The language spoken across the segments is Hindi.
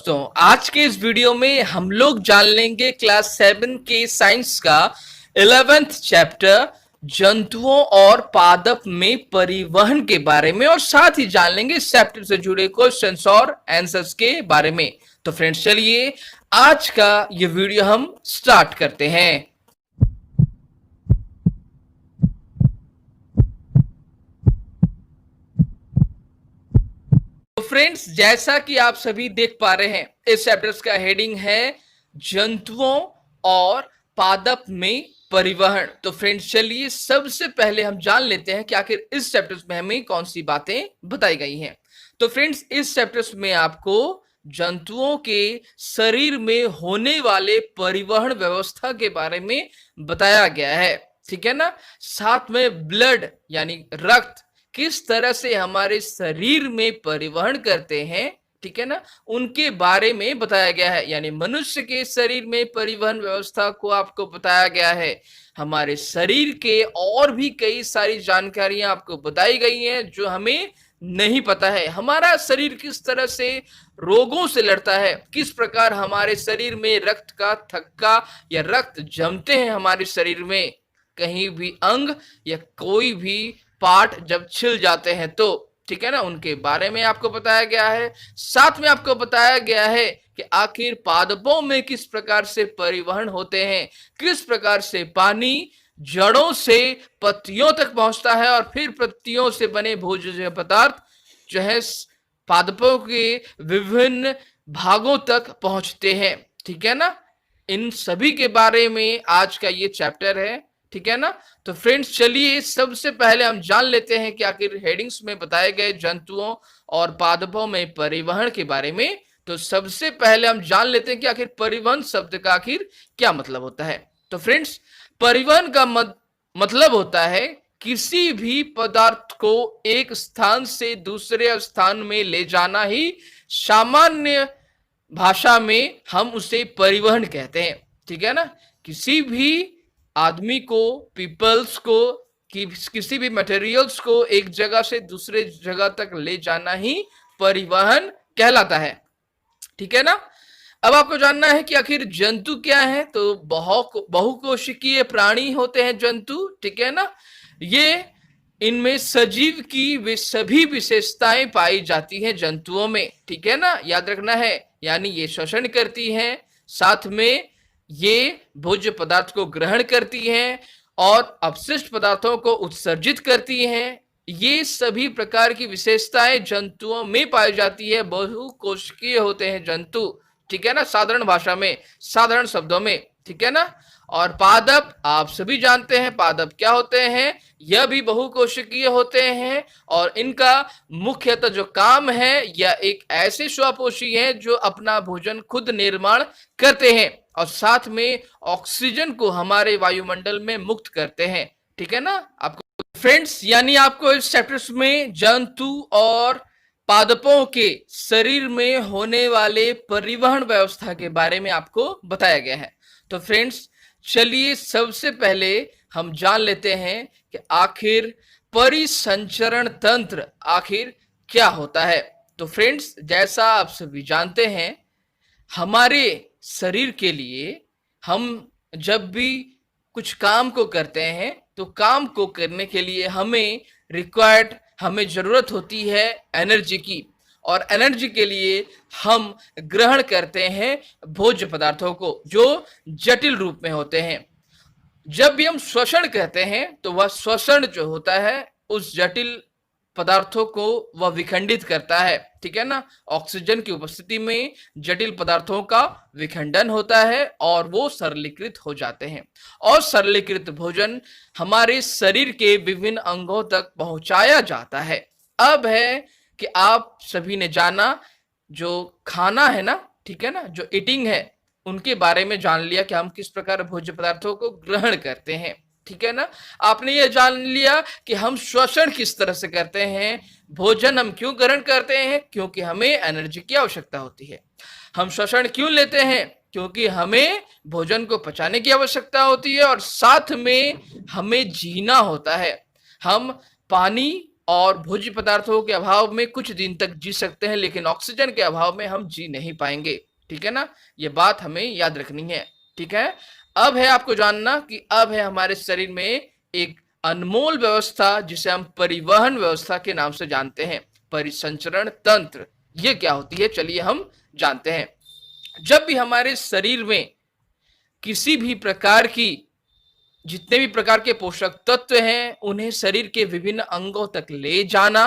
दोस्तों, आज के इस वीडियो में हम लोग जान लेंगे क्लास 7 के साइंस का 11th चैप्टर जंतुओं और पादप में परिवहन के बारे में और साथ ही जान लेंगे इस चैप्टर से जुड़े क्वेश्चंस और आंसर्स के बारे में। तो फ्रेंड्स, चलिए आज का ये वीडियो हम स्टार्ट करते हैं। फ्रेंड्स, जैसा कि आप सभी देख पा रहे हैं, इस चैप्टर का हेडिंग है जंतुओं और पादप में परिवहन। तो फ्रेंड्स, चलिए सबसे पहले हम जान लेते हैं कि आखिर इस चैप्टर में हमें कौन सी बातें बताई गई हैं। तो फ्रेंड्स, इस चैप्टर में आपको जंतुओं के शरीर में होने वाले परिवहन व्यवस्था के बारे में बताया गया है, ठीक है ना। साथ में ब्लड यानी रक्त किस तरह से हमारे शरीर में परिवहन करते हैं, ठीक है ना, उनके बारे में बताया गया है। यानी मनुष्य के शरीर में परिवहन व्यवस्था को आपको बताया गया है। हमारे शरीर के और भी कई सारी जानकारियां आपको बताई गई हैं जो हमें नहीं पता है। हमारा शरीर किस तरह से रोगों से लड़ता है, किस प्रकार हमारे शरीर में रक्त का थक्का या रक्त जमते हैं हमारे शरीर में, कहीं भी अंग या कोई भी पार्ट जब छिल जाते हैं तो, ठीक है ना, उनके बारे में आपको बताया गया है। साथ में आपको बताया गया है कि आखिर पादपों में किस प्रकार से परिवहन होते हैं, किस प्रकार से पानी जड़ों से पत्तियों तक पहुंचता है और फिर पत्तियों से बने भोज्य पदार्थ जो है पादपों के विभिन्न भागों तक पहुंचते हैं, ठीक है ना। इन सभी के बारे में आज का ये चैप्टर है, ठीक है ना। तो फ्रेंड्स, चलिए सबसे पहले हम जान लेते हैं कि आखिर हेडिंग्स में बताए गए जंतुओं और पादपों में परिवहन के बारे में। तो सबसे पहले हम जान लेते हैं कि आखिर परिवहन शब्द का आखिर क्या मतलब होता है। तो फ्रेंड्स, परिवहन का मतलब होता है किसी भी पदार्थ को एक स्थान से दूसरे स्थान में ले जाना ही सामान्य भाषा में हम उसे परिवहन कहते हैं, ठीक है ना। किसी भी आदमी को, पीपल्स को, किसी भी मटेरियल्स को एक जगह से दूसरे जगह तक ले जाना ही परिवहन कहलाता है, ठीक है ना। अब आपको जानना है कि आखिर जंतु क्या है। तो बहुकोशिकीय प्राणी होते हैं जंतु, ठीक है ना। ये इनमें सजीव की वे सभी विशेषताएं पाई जाती हैं जंतुओं में, ठीक है ना, याद रखना है। यानी ये श्वसन करती हैं, साथ में ये भोज्य पदार्थ को ग्रहण करती हैं और अपशिष्ट पदार्थों को उत्सर्जित करती हैं। ये सभी प्रकार की विशेषताएं जंतुओं में पाई जाती है। बहुकोशिकीय होते हैं जंतु, ठीक है ना, साधारण भाषा में, साधारण शब्दों में, ठीक है ना। और पादप आप सभी जानते हैं पादप क्या होते हैं, यह भी बहुकोशिकीय होते हैं और इनका मुख्यतः जो काम है, यह एक ऐसे स्वपोषी हैं जो अपना भोजन खुद निर्माण करते हैं और साथ में ऑक्सीजन को हमारे वायुमंडल में मुक्त करते हैं, ठीक है ना। आपको फ्रेंड्स, यानी आपको इस चैप्टर में जंतु और पादपों के शरीर में होने वाले परिवहन व्यवस्था के बारे में आपको बताया गया है। तो फ्रेंड्स, चलिए सबसे पहले हम जान लेते हैं कि आखिर परिसंचरण तंत्र आखिर क्या होता है। तो फ्रेंड्स, जैसा आप सभी जानते हैं, हमारे शरीर के लिए हम जब भी कुछ काम को करते हैं तो काम को करने के लिए हमें जरूरत होती है एनर्जी की, और एनर्जी के लिए हम ग्रहण करते हैं भोज्य पदार्थों को जो जटिल रूप में होते हैं। जब भी हम श्वसन कहते हैं तो वह श्वसन जो होता है उस जटिल पदार्थों को वह विखंडित करता है, ठीक है ना। ऑक्सीजन की उपस्थिति में जटिल पदार्थों का विखंडन होता है और वो सरलीकृत हो जाते हैं और सरलीकृत भोजन हमारे शरीर के विभिन्न अंगों तक पहुंचाया जाता है। अब है कि आप सभी ने जाना जो खाना है ना, ठीक है ना, जो ईटिंग है, उनके बारे में जान लिया कि हम किस प्रकार भोज्य पदार्थों को ग्रहण करते हैं, ठीक है ना। आपने ये जान लिया कि हम श्वसन किस तरह से करते हैं, भोजन हम क्यों ग्रहण करते हैं, क्योंकि हमें एनर्जी की आवश्यकता होती है। हम श्वसन क्यों लेते हैं, क्योंकि हमें भोजन को पचाने की आवश्यकता होती है और साथ में हमें जीना होता है। हम पानी और भोज्य पदार्थों के अभाव में कुछ दिन तक जी सकते हैं, लेकिन ऑक्सीजन के अभाव में हम जी नहीं पाएंगे। ठीक है ना, ये बात हमें याद रखनी है। ठीक है, अब है आपको जानना कि अब है हमारे शरीर में एक अनमोल व्यवस्था जिसे हम परिवहन व्यवस्था के नाम से जानते हैं, परिसंचरण तंत्र। ये क्या होती है, चलिए हम जानते हैं। जब भी हमारे शरीर में किसी भी प्रकार की, जितने भी प्रकार के पोषक तत्व हैं, उन्हें शरीर के विभिन्न अंगों तक ले जाना,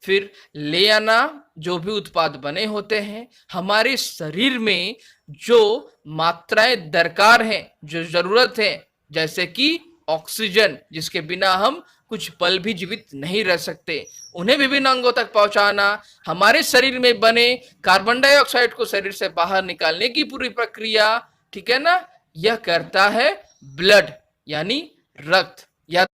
फिर ले आना, जो भी उत्पाद बने होते हैं, हमारे शरीर में जो मात्राएं दरकार हैं, जो जरूरत है, जैसे कि ऑक्सीजन, जिसके बिना हम कुछ पल भी जीवित नहीं रह सकते, उन्हें विभिन्न अंगों तक पहुंचाना, हमारे शरीर में बने कार्बन डाइऑक्साइड को शरीर से बाहर निकालने की पूरी प्रक्रिया, ठीक है ना, यह करता है ब्लड यानी रक्त। या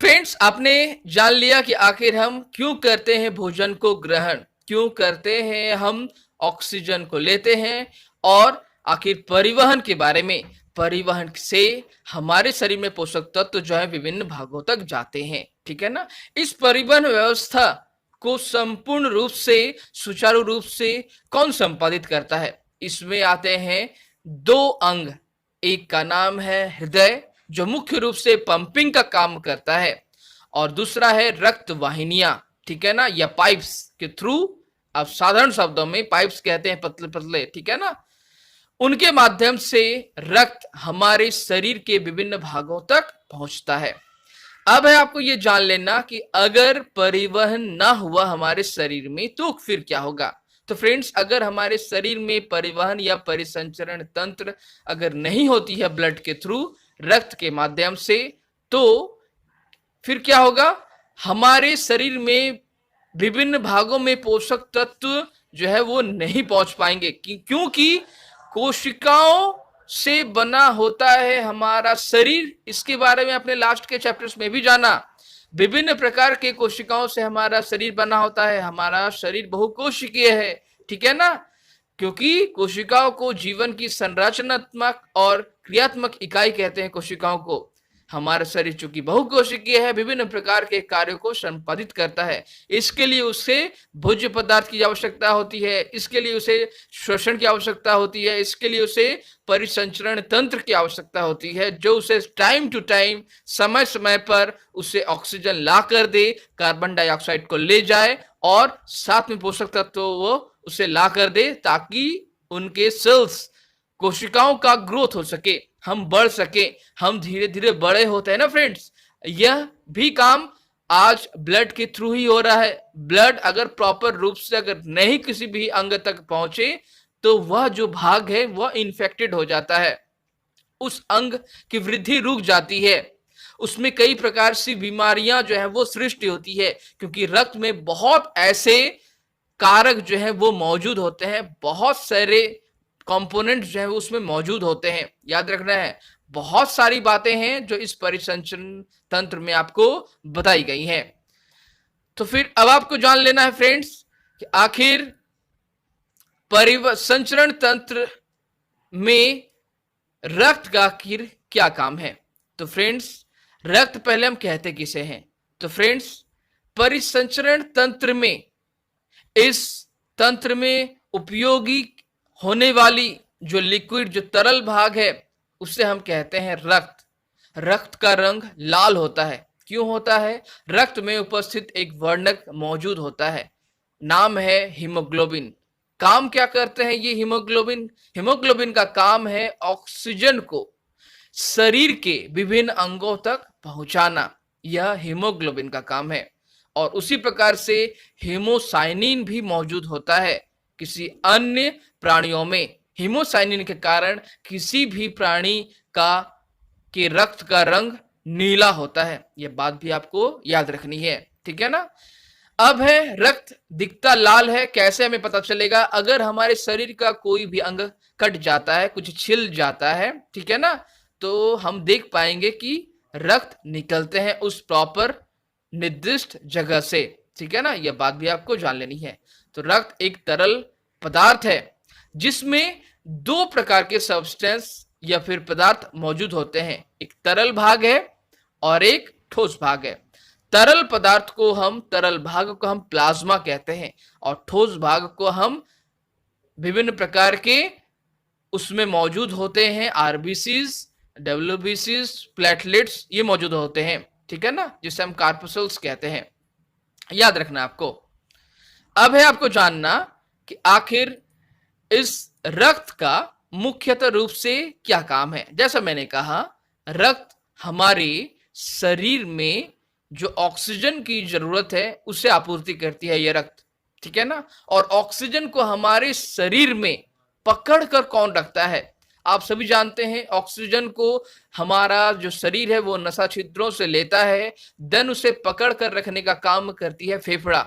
फ्रेंड्स, आपने जान लिया कि आखिर हम क्यों करते हैं भोजन को ग्रहण, क्यों करते हैं हम ऑक्सीजन को लेते हैं, और आखिर परिवहन के बारे में, परिवहन से हमारे शरीर में पोषक तत्व जो है विभिन्न भागों तक जाते हैं। ठीक है ना, इस परिवहन व्यवस्था को संपूर्ण रूप से, सुचारू रूप से कौन संपादित करता है? इसमें आते हैं दो अंग, एक का नाम है हृदय, जो मुख्य रूप से पंपिंग का काम करता है, और दूसरा है रक्त वाहिनियां। ठीक है ना, या पाइप्स के थ्रू, अब साधारण शब्दों में पाइप्स कहते हैं, पतले पतले, ठीक है ना, उनके माध्यम से रक्त हमारे शरीर के विभिन्न भागों तक पहुंचता है। अब है आपको ये जान लेना कि अगर परिवहन ना हुआ हमारे शरीर में तो फिर क्या होगा। तो फ्रेंड्स, अगर हमारे शरीर में परिवहन या परिसंचरण तंत्र अगर नहीं होती है ब्लड के थ्रू, रक्त के माध्यम से, तो फिर क्या होगा, हमारे शरीर में विभिन्न भागों में पोषक तत्व जो है वो नहीं पहुंच पाएंगे, क्योंकि कोशिकाओं से बना होता है हमारा शरीर। इसके बारे में अपने लास्ट के चैप्टर्स में भी जाना, विभिन्न प्रकार के कोशिकाओं से हमारा शरीर बना होता है। हमारा शरीर बहुकोशिकीय है, ठीक है ना, क्योंकि कोशिकाओं को जीवन की संरचनात्मक और क्रियात्मक इकाई कहते हैं कोशिकाओं को। हमारा शरीर चूंकि बहुकोशिकीय है, विभिन्न प्रकार के कार्यों को संपादित करता है। इसके लिए उसे भोज्य पदार्थ की आवश्यकता होती है, इसके लिए उसे श्वसन की आवश्यकता होती है, इसके लिए उसे परिसंचरण तंत्र की आवश्यकता होती है, जो उसे टाइम टू टाइम, समय समय पर उसे ऑक्सीजन ला कर दे, कार्बन डाइऑक्साइड को ले जाए, और साथ में पोषक तत्व वो उसे ला कर दे, ताकि उनके सेल्स, कोशिकाओं का ग्रोथ हो सके, हम बढ़ सके, हम धीरे धीरे बड़े होते हैं ना फ्रेंड्स। यह भी काम आज ब्लड के थ्रू ही हो रहा है। ब्लड अगर प्रॉपर रूप से अगर नहीं किसी भी अंग तक पहुंचे, तो वह जो भाग है वह इन्फेक्टेड हो जाता है, उस अंग की वृद्धि रुक जाती है, उसमें कई प्रकार से बीमारियां जो है वो सृष्टि होती है, क्योंकि रक्त में बहुत ऐसे कारक जो है वो मौजूद होते हैं, बहुत सारे कंपोनेंट जो है उसमें मौजूद होते हैं। याद रखना है, बहुत सारी बातें हैं जो इस परिसंचरण तंत्र में आपको बताई गई हैं। तो फिर अब आपको जान लेना है फ्रेंड्स कि आखिर परिसंचरण तंत्र में रक्त का आखिर क्या काम है। तो फ्रेंड्स, रक्त पहले हम कहते किसे हैं। तो फ्रेंड्स, परिसंचरण तंत्र में, इस तंत्र में उपयोगी होने वाली जो लिक्विड, जो तरल भाग है, उसे हम कहते हैं रक्त। रक्त का रंग लाल होता है। क्यों होता है? रक्त में उपस्थित एक वर्णक मौजूद होता है, नाम है हीमोग्लोबिन। काम क्या करते हैं ये हीमोग्लोबिन? हीमोग्लोबिन का काम है ऑक्सीजन को शरीर के विभिन्न अंगों तक पहुंचाना, यह हीमोग्लोबिन का काम है। और उसी प्रकार से हीमोसाइनिन भी मौजूद होता है किसी अन्य प्राणियों में। हीमोसाइनिन के कारण किसी भी प्राणी का के रक्त का रंग नीला होता है। यह बात भी आपको याद रखनी है, ठीक है ना। अब है रक्त दिखता लाल है, कैसे हमें पता चलेगा? अगर हमारे शरीर का कोई भी अंग कट जाता है, कुछ छिल जाता है, ठीक है ना, तो हम देख पाएंगे कि रक्त निकलते हैं उस प्रॉपर निर्दिष्ट जगह से। ठीक है ना, यह बात भी आपको जान लेनी है। तो रक्त एक तरल पदार्थ है जिसमें दो प्रकार के सब्सटेंस या फिर पदार्थ मौजूद होते हैं, एक तरल भाग है और एक ठोस भाग है। तरल पदार्थ को हम, तरल भाग को हम प्लाज्मा कहते हैं और ठोस भाग को हम विभिन्न प्रकार के उसमें मौजूद होते हैं, आरबीसीज, डब्ल्यूबीसीज, प्लेटलेट्स, ये मौजूद होते हैं, ठीक है ना, जिसे हम कार्पोसल्स कहते हैं। याद रखना आपको। अब है आपको जानना कि आखिर इस रक्त का मुख्यतः रूप से क्या काम है। जैसा मैंने कहा, रक्त हमारे शरीर में जो ऑक्सीजन की जरूरत है उसे आपूर्ति करती है ये रक्त, ठीक है ना। और ऑक्सीजन को हमारे शरीर में पकड़ कर कौन रखता है? आप सभी जानते हैं ऑक्सीजन को हमारा जो शरीर है वो नसा छिद्रों से लेता है, देन उसे पकड़ कर रखने का काम करती है फेफड़ा,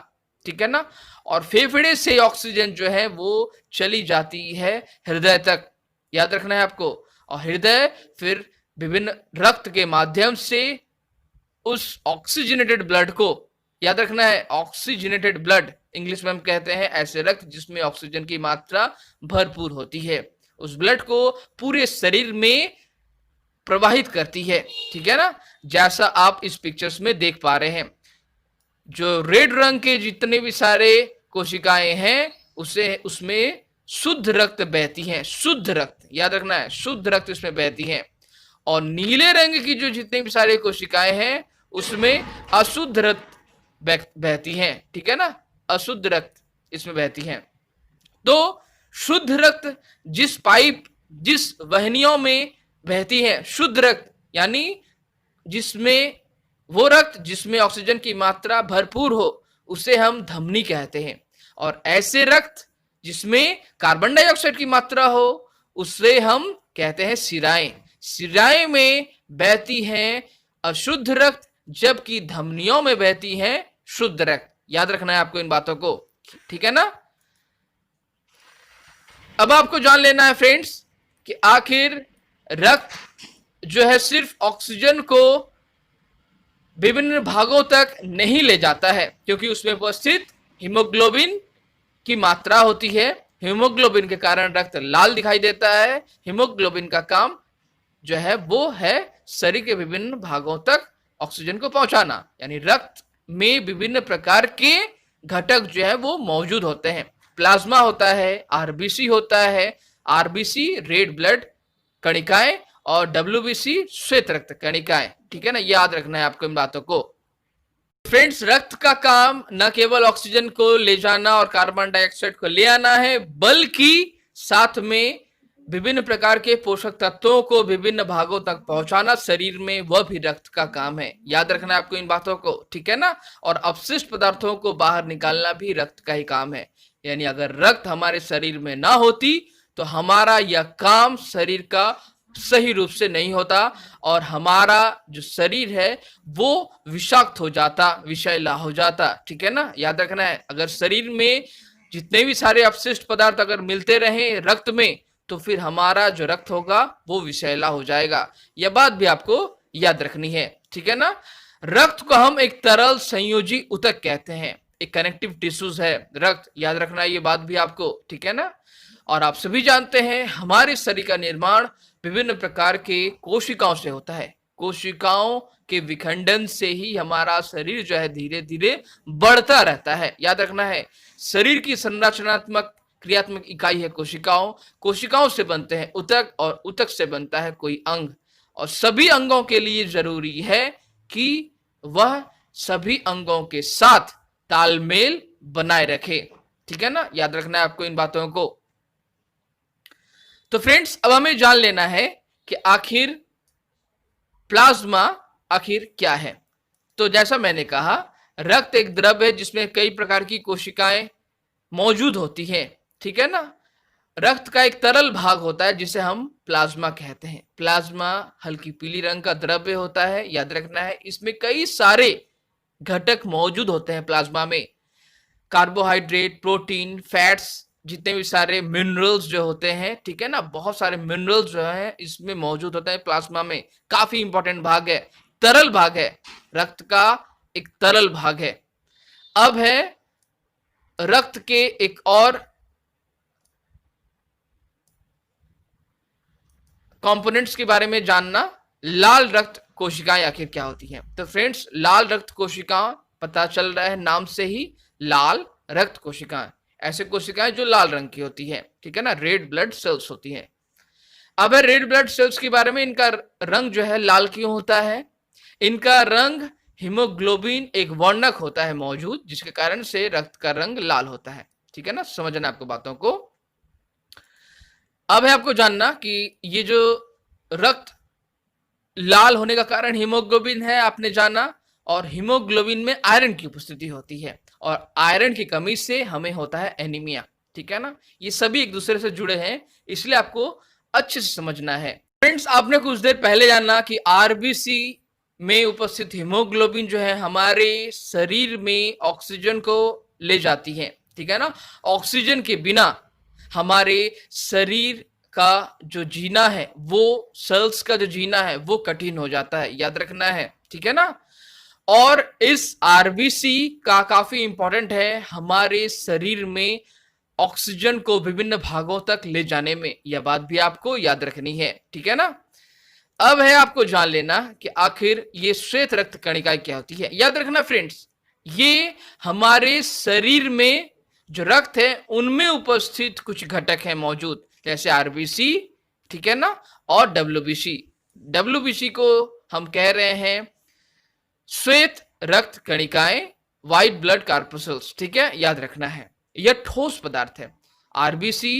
ठीक है ना। और फेफड़े से ऑक्सीजन जो है वो चली जाती है हृदय तक, याद रखना है आपको। और हृदय फिर विभिन्न रक्त के माध्यम से उस ऑक्सीजनेटेड ब्लड को, याद रखना है, ऑक्सीजनेटेड ब्लड इंग्लिश में हम कहते हैं ऐसे रक्त जिसमें ऑक्सीजन की मात्रा भरपूर होती है, उस ब्लड को पूरे शरीर में प्रवाहित करती है, ठीक है ना। जैसा आप इस पिक्चर्स में देख पा रहे हैं, जो रेड रंग के जितने भी सारे कोशिकाएं हैं उसमें शुद्ध रक्त बहती है, शुद्ध रक्त, याद रखना है, शुद्ध रक्त इसमें बहती है। और नीले रंग की जो जितने भी सारे कोशिकाएं हैं उसमें अशुद्ध रक्त बहती है, ठीक है ना, अशुद्ध रक्त इसमें बहती है। तो शुद्ध रक्त जिस पाइप, जिस वाहिनियों में बहती है, शुद्ध रक्त यानी जिसमें वो रक्त जिसमें ऑक्सीजन की मात्रा भरपूर हो उसे हम धमनी कहते हैं। और ऐसे रक्त जिसमें कार्बन डाइऑक्साइड की मात्रा हो उसे हम कहते हैं शिराएं। शिराएं में बहती है अशुद्ध रक्त, जबकि धमनियों में बहती है शुद्ध रक्त। याद रखना है आपको इन बातों को, ठीक है ना। अब आपको जान लेना है फ्रेंड्स कि आखिर रक्त जो है सिर्फ ऑक्सीजन को विभिन्न भागों तक नहीं ले जाता है, क्योंकि उसमें उपस्थित हीमोग्लोबिन की मात्रा होती है। हीमोग्लोबिन के कारण रक्त लाल दिखाई देता है। हीमोग्लोबिन का काम जो है वो है शरीर के विभिन्न भागों तक ऑक्सीजन को पहुंचाना, यानी रक्त में विभिन्न प्रकार के घटक जो है वो मौजूद होते हैं। प्लाज्मा होता है, आरबीसी होता है, आरबीसी रेड ब्लड कणिकाएं और डब्ल्यूबीसी श्वेत रक्त कणिकाएं, ठीक है ना, याद रखना है आपको इन बातों को। फ्रेंड्स, रक्त का काम न केवल ऑक्सीजन को ले जाना और कार्बन डाइऑक्साइड को ले आना है, बल्कि साथ में विभिन्न प्रकार के पोषक तत्वों को विभिन्न भागों तक पहुंचाना शरीर में, वह भी रक्त का काम है। याद रखना है आपको इन बातों को, ठीक है ना। और अपशिष्ट पदार्थों को बाहर निकालना भी रक्त का ही काम है। यानी अगर रक्त हमारे शरीर में ना होती तो हमारा यह काम शरीर का सही रूप से नहीं होता और हमारा जो शरीर है वो विषाक्त हो जाता, विषैला हो जाता, ठीक है ना। याद रखना है, अगर शरीर में जितने भी सारे अपशिष्ट पदार्थ अगर मिलते रहे रक्त में तो फिर हमारा जो रक्त होगा वो विषैला हो जाएगा। यह बात भी आपको याद रखनी है, ठीक है ना। रक्त को हम एक तरल संयोजी ऊतक कहते हैं, एक कनेक्टिव टिश्यूज है रक्त, याद रखना है ये बात भी आपको, ठीक है ना। और आप सभी जानते हैं हमारे शरीर का निर्माण विभिन्न प्रकार के कोशिकाओं से होता है। कोशिकाओं के विखंडन से ही हमारा शरीर जो है धीरे धीरे बढ़ता रहता है। याद रखना है, शरीर की संरचनात्मक क्रियात्मक इकाई है कोशिकाओं, कोशिकाओं से बनते हैं ऊतक और ऊतक से बनता है कोई अंग। और सभी अंगों के लिए जरूरी है कि वह सभी अंगों के साथ तालमेल बनाए रखे, ठीक है ना। याद रखना है आपको इन बातों को। तो फ्रेंड्स, अब हमें जान लेना है कि आखिर प्लाज्मा आखिर क्या है। तो जैसा मैंने कहा, रक्त एक द्रव है जिसमें कई प्रकार की कोशिकाएं मौजूद होती हैं, ठीक है ना। रक्त का एक तरल भाग होता है जिसे हम प्लाज्मा कहते हैं। प्लाज्मा हल्की पीली रंग का द्रव्य होता है, याद रखना है। इसमें कई सारे घटक मौजूद होते हैं प्लाज्मा में, कार्बोहाइड्रेट, प्रोटीन, फैट्स, जितने भी सारे मिनरल्स जो होते हैं, ठीक है ना, बहुत सारे मिनरल्स जो हैं इसमें मौजूद होते हैं प्लाज्मा में। काफी इंपॉर्टेंट भाग है, तरल भाग है, रक्त का एक तरल भाग है। अब है रक्त के एक और कंपोनेंट्स के बारे में जानना, लाल रक्त कोशिकाएं आखिर क्या होती हैं। तो फ्रेंड्स, लाल रक्त कोशिकाएं, पता चल रहा है नाम से ही, लाल रक्त कोशिकाएं, ऐसे कोशिकाएं जो लाल रंग की होती है, ठीक है ना, रेड ब्लड सेल्स होती हैं। अब है रेड ब्लड सेल्स के बारे में, इनका रंग जो है लाल क्यों होता है? इनका रंग हीमोग्लोबिन एक वर्णक होता है मौजूद, जिसके कारण से रक्त का रंग लाल होता है, ठीक है ना, समझना आपको बातों को। अब है आपको जानना कि ये जो रक्त लाल होने का कारण हीमोग्लोबिन है, आपने जाना, और हीमोग्लोबिन में आयरन की उपस्थिति होती है, और आयरन की कमी से हमें होता है एनीमिया, ठीक है ना। ये सभी एक दूसरे से जुड़े हैं, इसलिए आपको अच्छे से समझना है। फ्रेंड्स, आपने कुछ देर पहले जाना कि आरबीसी में उपस्थित हीमोग्लोबिन जो है हमारे शरीर में ऑक्सीजन को ले जाती है, ठीक है ना। ऑक्सीजन के बिना हमारे शरीर का जो जीना है, वो सेल्स का जो जीना है वो कठिन हो जाता है, याद रखना है, ठीक है ना। और इस आरबीसी का काफी इंपॉर्टेंट है हमारे शरीर में ऑक्सीजन को विभिन्न भागों तक ले जाने में, यह बात भी आपको याद रखनी है, ठीक है ना। अब है आपको जान लेना कि आखिर ये श्वेत रक्त कणिकाएं क्या होती है। याद रखना फ्रेंड्स, ये हमारे शरीर में जो रक्त है उनमें उपस्थित कुछ घटक है मौजूद, जैसे आरबीसी, ठीक है ना, और डब्ल्यूबीसी। डब्ल्यूबीसी को हम कह रहे हैं श्वेत रक्त कणिकाएं, व्हाइट ब्लड कार्पसूल्स, ठीक है, याद रखना है। यह ठोस पदार्थ है। आरबीसी,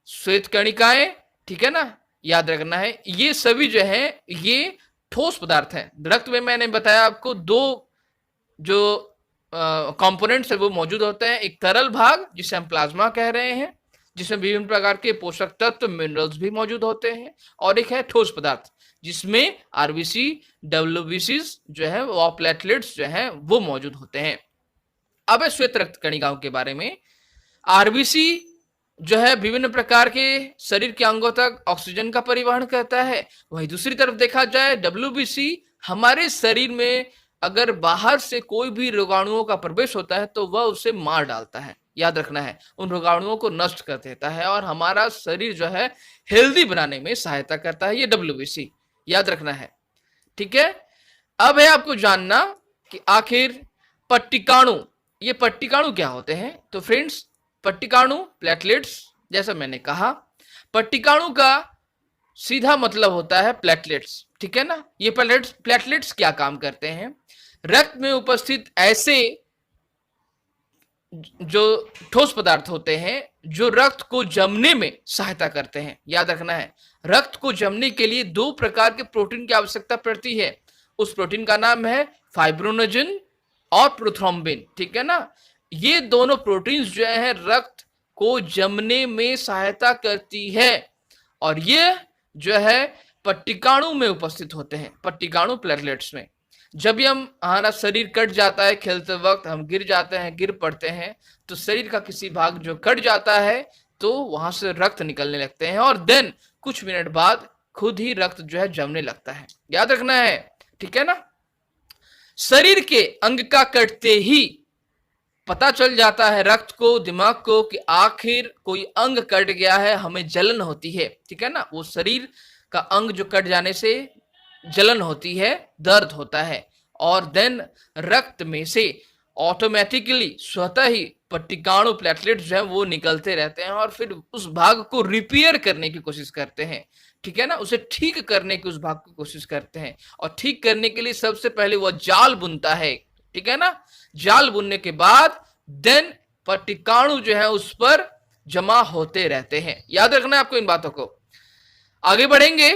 श्वेत कणिकाएं, ठीक है ना, याद रखना है। ये सभी जो है ये ठोस पदार्थ है। रक्त में मैंने बताया आपको दो जो कंपोनेंट्स है वो मौजूद होते हैं, एक तरल भाग जिसे हम प्लाज्मा कह रहे हैं, जिसमें विभिन्न प्रकार के पोषक तत्व, मिनरल्स भी मौजूद होते हैं, और एक है ठोस पदार्थ जिसमें आरबीसी, डब्ल्यूबीसी जो है वो प्लेटलेट्स जो है वो मौजूद होते हैं। अब श्वेत रक्त कणिकाओं के बारे में, आरबीसी जो है विभिन्न प्रकार के शरीर के अंगों तक ऑक्सीजन का परिवहन करता है। वहीं दूसरी तरफ देखा जाए डब्ल्यूबीसी हमारे शरीर में अगर बाहर से कोई भी रोगाणुओं का प्रवेश होता है तो वह उसे मार डालता है, याद रखना है, उन रोगाणुओं को नष्ट कर देता है और हमारा शरीर जो है हेल्दी बनाने में सहायता करता है, ये डब्ल्यूबीसी, याद रखना है, ठीक है। अब है आपको जानना कि आखिर पट्टिकाणु, ये पट्टिकाणु क्या होते हैं। तो फ्रेंड्स, पट्टिकाणु प्लेटलेट्स, जैसा मैंने कहा, पट्टिकाणु का सीधा मतलब होता है प्लेटलेट्स, ठीक है ना। ये प्लेटलेट्स क्या काम करते हैं? रक्त में उपस्थित ऐसे जो ठोस पदार्थ होते हैं जो रक्त को जमने में सहायता करते हैं, याद रखना है। रक्त को जमने के लिए दो प्रकार के प्रोटीन की आवश्यकता पड़ती है, उस प्रोटीन का नाम है फाइब्रोनोजिन और प्रोथ्रोम्बिन, ठीक है ना। ये दोनों प्रोटीन्स जो है रक्त को जमने में सहायता करती है, और ये जो है पट्टिकाणु में उपस्थित होते हैं, पट्टिकाणु प्लेटलेट्स में। जब भी हमारा शरीर कट जाता है, खेलते वक्त हम गिर जाते हैं, गिर पड़ते हैं, तो शरीर का किसी भाग जो कट जाता है तो वहां से रक्त निकलने लगते हैं, और देन कुछ मिनट बाद खुद ही रक्त जो है जमने लगता है, याद रखना है, ठीक है ना। शरीर के अंग का कटते ही पता चल जाता है रक्त को, दिमाग को, कि आखिर कोई अंग कट गया है, हमें जलन होती है, ठीक है ना। वो शरीर का अंग जो कट जाने से जलन होती है, दर्द होता है, और देन रक्त में से ऑटोमेटिकली स्वतः ही पट्टिकाणु प्लेटलेट्स जो है वो निकलते रहते हैं और फिर उस भाग को रिपेयर करने की कोशिश करते हैं, ठीक है ना, उसे ठीक करने की उस भाग की कोशिश करते हैं। और ठीक करने के लिए सबसे पहले वह जाल बुनता है, ठीक है ना। जाल बुनने के बाद देन पट्टिकाणु जो है उस पर जमा होते रहते हैं, याद रखना है आपको इन बातों को। आगे बढ़ेंगे,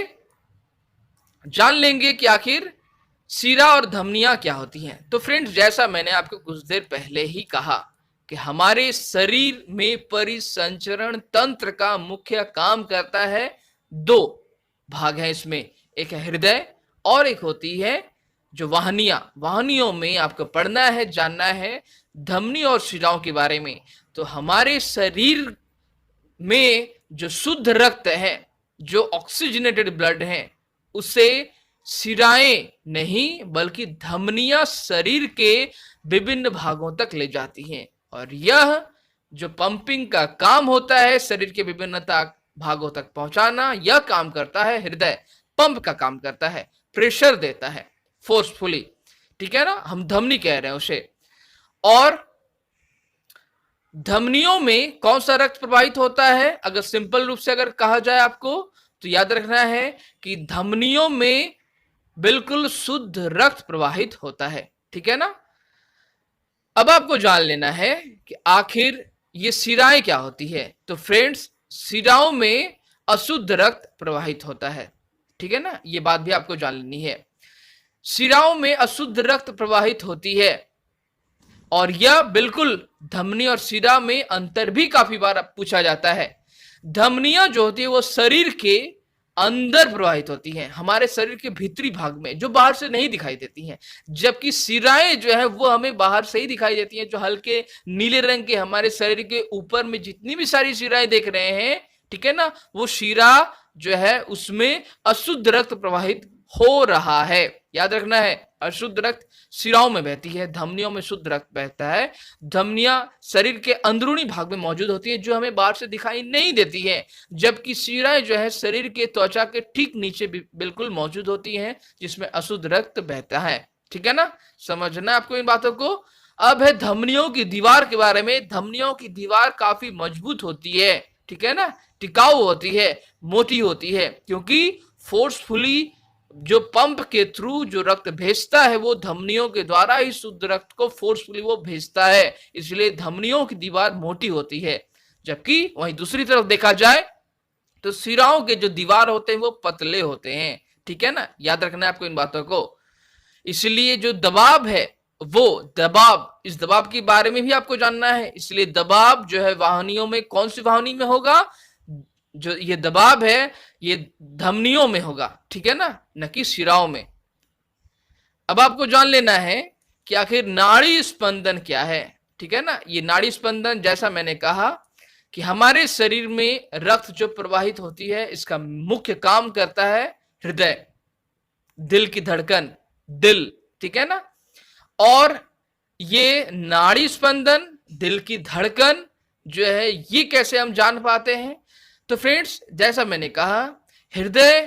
जान लेंगे कि आखिर सीरा और धमनियां क्या होती हैं। तो फ्रेंड्स, जैसा मैंने आपको कुछ देर पहले ही कहा कि हमारे शरीर में परिसंचरण तंत्र का मुख्य काम करता है, दो भाग है इसमें, एक है हृदय और एक होती है जो वाहिनियां। वाहिनियों में आपको पढ़ना है, जानना है धमनी और शिराओं के बारे में। तो हमारे शरीर में जो शुद्ध रक्त है, जो ऑक्सीजनेटेड ब्लड है, उसे शिराएं नहीं बल्कि धमनियां शरीर के विभिन्न भागों तक ले जाती हैं, और यह जो पंपिंग का काम होता है शरीर के विभिन्न भागों तक पहुंचाना, यह काम करता है हृदय, पंप का काम करता है, प्रेशर देता है फोर्सफुली, ठीक है ना, हम धमनी कह रहे हैं उसे। और धमनियों में कौन सा रक्त प्रवाहित होता है, अगर सिंपल रूप से अगर कहा जाए आपको, तो याद रखना है कि धमनियों में बिल्कुल शुद्ध रक्त प्रवाहित होता है, ठीक है ना। अब आपको जान लेना है कि आखिर ये शिराएं क्या होती है। तो फ्रेंड्स, शिराओं में अशुद्ध रक्त प्रवाहित होता है, ठीक है ना, ये बात भी आपको जान लेनी है। शिराओं में अशुद्ध रक्त प्रवाहित होती है, और यह बिल्कुल धमनी और शिरा में अंतर भी काफी बार पूछा जाता है। धमनियां जो होती है वो शरीर के अंदर प्रवाहित होती हैं, हमारे शरीर के भीतरी भाग में, जो बाहर से नहीं दिखाई देती हैं, जबकि शिराएं जो है वो हमें बाहर से ही दिखाई देती हैं, जो हल्के नीले रंग के हमारे शरीर के ऊपर में जितनी भी सारी शिराएं देख रहे हैं, ठीक है ना, वो शिरा जो है उसमें अशुद्ध रक्त प्रवाहित हो रहा है। याद रखना है, अशुद्ध रक्त शिराओं में बहती है, धमनियों में शुद्ध रक्त बहता है। धमनियां शरीर के अंदरूनी भाग में मौजूद होती है, जो हमें बाहर से दिखाई नहीं देती है, जबकि शिराएं जो है शरीर के त्वचा के ठीक नीचे बिल्कुल मौजूद होती हैं, जिसमें अशुद्ध रक्त बहता है, ठीक है ना, समझना आपको इन बातों को। अब है धमनियों की दीवार के बारे में। धमनियों की दीवार काफी मजबूत होती है, ठीक है ना, टिकाऊ होती है, मोटी होती है, क्योंकि फोर्सफुली जो पंप के थ्रू जो रक्त भेजता है वो धमनियों के द्वारा ही शुद्ध रक्त को फोर्सफुली वो भेजता है, इसलिए धमनियों की दीवार मोटी होती है। जबकि वहीं दूसरी तरफ देखा जाए तो शिराओं के जो दीवार होते हैं वो पतले होते हैं, ठीक है ना, याद रखना है आपको इन बातों को। इसलिए जो दबाव है वो दबाव, इस दबाव के बारे में भी आपको जानना है। इसलिए दबाव जो है वाहिनियों में, कौन सी वाहिनी में होगा, जो ये दबाव है ये धमनियों में होगा, ठीक है ना, न कि शिराओं में। अब आपको जान लेना है कि आखिर नाड़ी स्पंदन क्या है, ठीक है ना। ये नाड़ी स्पंदन, जैसा मैंने कहा कि हमारे शरीर में रक्त जो प्रवाहित होती है, इसका मुख्य काम करता है हृदय, दिल की धड़कन, दिल, ठीक है ना। और ये नाड़ी स्पंदन, दिल की धड़कन जो है, ये कैसे हम जान पाते हैं। तो फ्रेंड्स, जैसा मैंने कहा, हृदय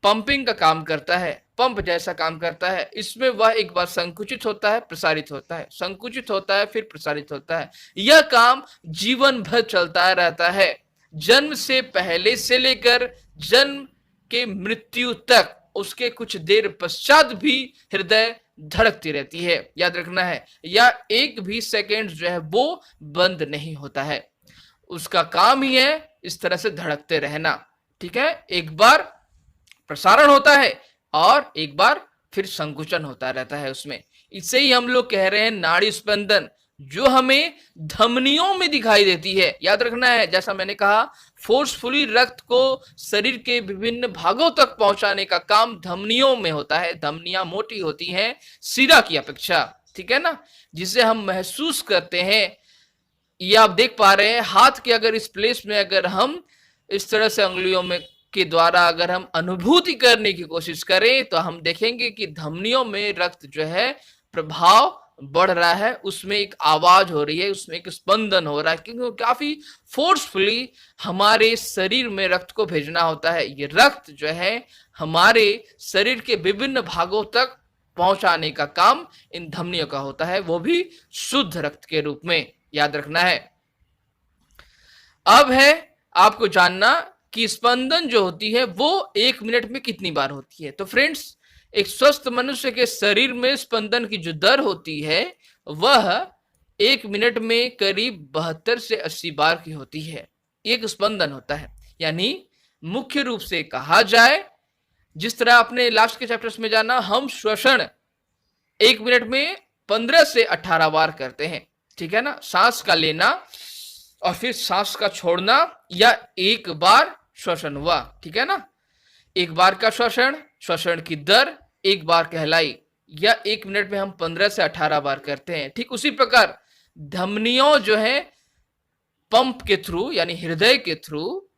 पंपिंग का काम करता है, पंप जैसा काम करता है। इसमें वह एक बार संकुचित होता है, प्रसारित होता है, संकुचित होता है, फिर प्रसारित होता है। यह काम जीवन भर चलता रहता है, जन्म से पहले से लेकर जन्म के मृत्यु तक, उसके कुछ देर पश्चात भी हृदय धड़कती रहती है। याद रखना है, या एक भी सेकेंड जो है वो बंद नहीं होता है, उसका काम ही है इस तरह से धड़कते रहना, ठीक है। एक बार प्रसारण होता है और एक बार फिर संकुचन होता रहता है उसमें। इसे ही हम लोग कह रहे हैं नाड़ी स्पंदन, जो हमें धमनियों में दिखाई देती है। याद रखना है, जैसा मैंने कहा, फोर्सफुली रक्त को शरीर के विभिन्न भागों तक पहुंचाने का काम धमनियों में होता है। धमनियां मोटी होती हैं शिरा की अपेक्षा, ठीक है ना, जिसे हम महसूस करते हैं। ये आप देख पा रहे हैं, हाथ के अगर इस प्लेस में अगर हम इस तरह से अंगुलियों में के द्वारा अगर हम अनुभूति करने की कोशिश करें, तो हम देखेंगे कि धमनियों में रक्त जो है प्रभाव बढ़ रहा है, उसमें एक आवाज हो रही है, उसमें एक स्पंदन हो रहा है, क्योंकि काफी फोर्सफुली हमारे शरीर में रक्त को भेजना होता है। ये रक्त जो है हमारे शरीर के विभिन्न भागों तक पहुंचाने का काम इन धमनियों का होता है, वो भी शुद्ध रक्त के रूप में। याद रखना है। अब है आपको जानना कि स्पंदन जो होती है वो 1 मिनट में कितनी बार होती है। तो फ्रेंड्स, एक स्वस्थ मनुष्य के शरीर में स्पंदन की जो दर होती है वह 1 मिनट में करीब 72 से 80 बार की होती है, एक स्पंदन होता है। यानी मुख्य रूप से कहा जाए, जिस तरह आपने लास्ट के चैप्टर्स में जाना, हम श्वसन 1 मिनट में 15 से 18 बार करते हैं, ठीक है ना। सांस का लेना और फिर सांस का छोड़ना, या एक बार श्वसन हुआ, ठीक है ना। एक बार का श्वसन, श्वसन की दर 1 बार कहलाई, या 1 मिनट में हम 15 से 18 बार करते हैं। ठीक उसी प्रकार धमनियों जो है पंप के थ्रू, यानी हृदय के थ्रू,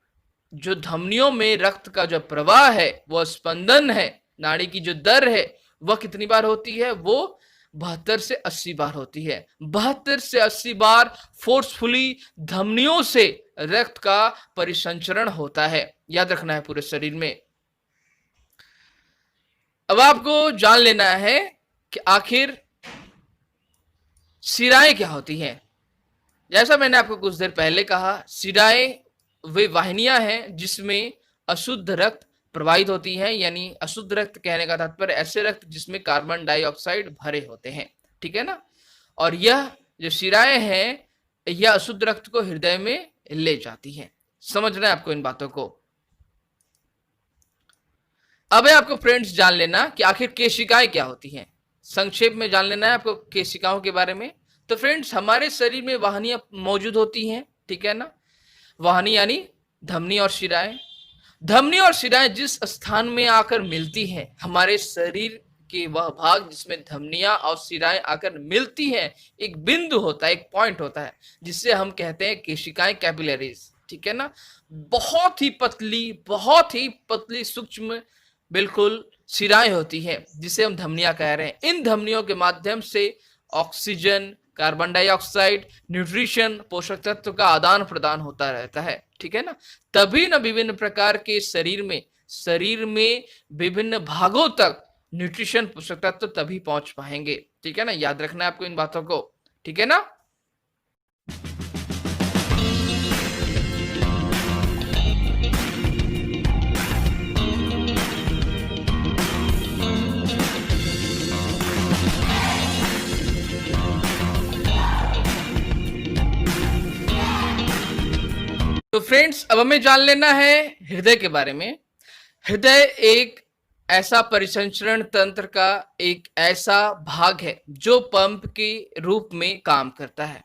जो धमनियों में रक्त का जो प्रवाह है, वह स्पंदन है, नाड़ी की जो दर है वह कितनी बार होती है? वो 72 से 80 बार होती है। 72 से 80 बार फोर्सफुली धमनियों से रक्त का परिसंचरण होता है। याद रखना है पूरे शरीर में। अब आपको जान लेना है कि आखिर शिराएं क्या होती हैं। जैसा मैंने आपको कुछ देर पहले कहा, शिराएं वे वाहिनियां हैं जिसमें अशुद्ध रक्त प्रवाहित होती है, यानी अशुद्ध रक्त कहने का तात्पर्य ऐसे रक्त जिसमें कार्बन डाइऑक्साइड भरे होते हैं, ठीक है ना। और यह जो शिराएं हैं यह अशुद्ध रक्त को हृदय में ले जाती हैं। समझना है आपको इन बातों को। अब आपको फ्रेंड्स जान लेना कि आखिर केशिकाएं क्या होती हैं। संक्षेप में जान लेना है आपको केशिकाओं के बारे में। तो फ्रेंड्स, हमारे शरीर में वाहिनियां मौजूद होती हैं, ठीक है ना। वाहिनी यानी धमनी और शिराएं। धमनी और शिराएं जिस स्थान में आकर मिलती हैं, हमारे शरीर के वह भाग जिसमें धमनियां और शिराएं आकर मिलती हैं, एक बिंदु होता है, एक पॉइंट होता है, जिससे हम कहते हैं केशिकाएं, कैपिलरीज, ठीक है ना। बहुत ही पतली सूक्ष्म बिल्कुल शिराएं होती हैं जिसे हम धमनियां कह रहे हैं। इन धमनियों के माध्यम से ऑक्सीजन, कार्बन डाइऑक्साइड, न्यूट्रिशन, पोषक तत्व का आदान प्रदान होता रहता है, ठीक है ना। तभी न विभिन्न प्रकार के शरीर में विभिन्न भागों तक न्यूट्रिशन, पोषक तत्व तभी पहुंच पाएंगे, ठीक है ना। याद रखना है आपको इन बातों को, ठीक है ना। तो फ्रेंड्स, अब हमें जान लेना है हृदय के बारे में। हृदय एक ऐसा परिसंचरण तंत्र का एक ऐसा भाग है जो पंप के रूप में काम करता है।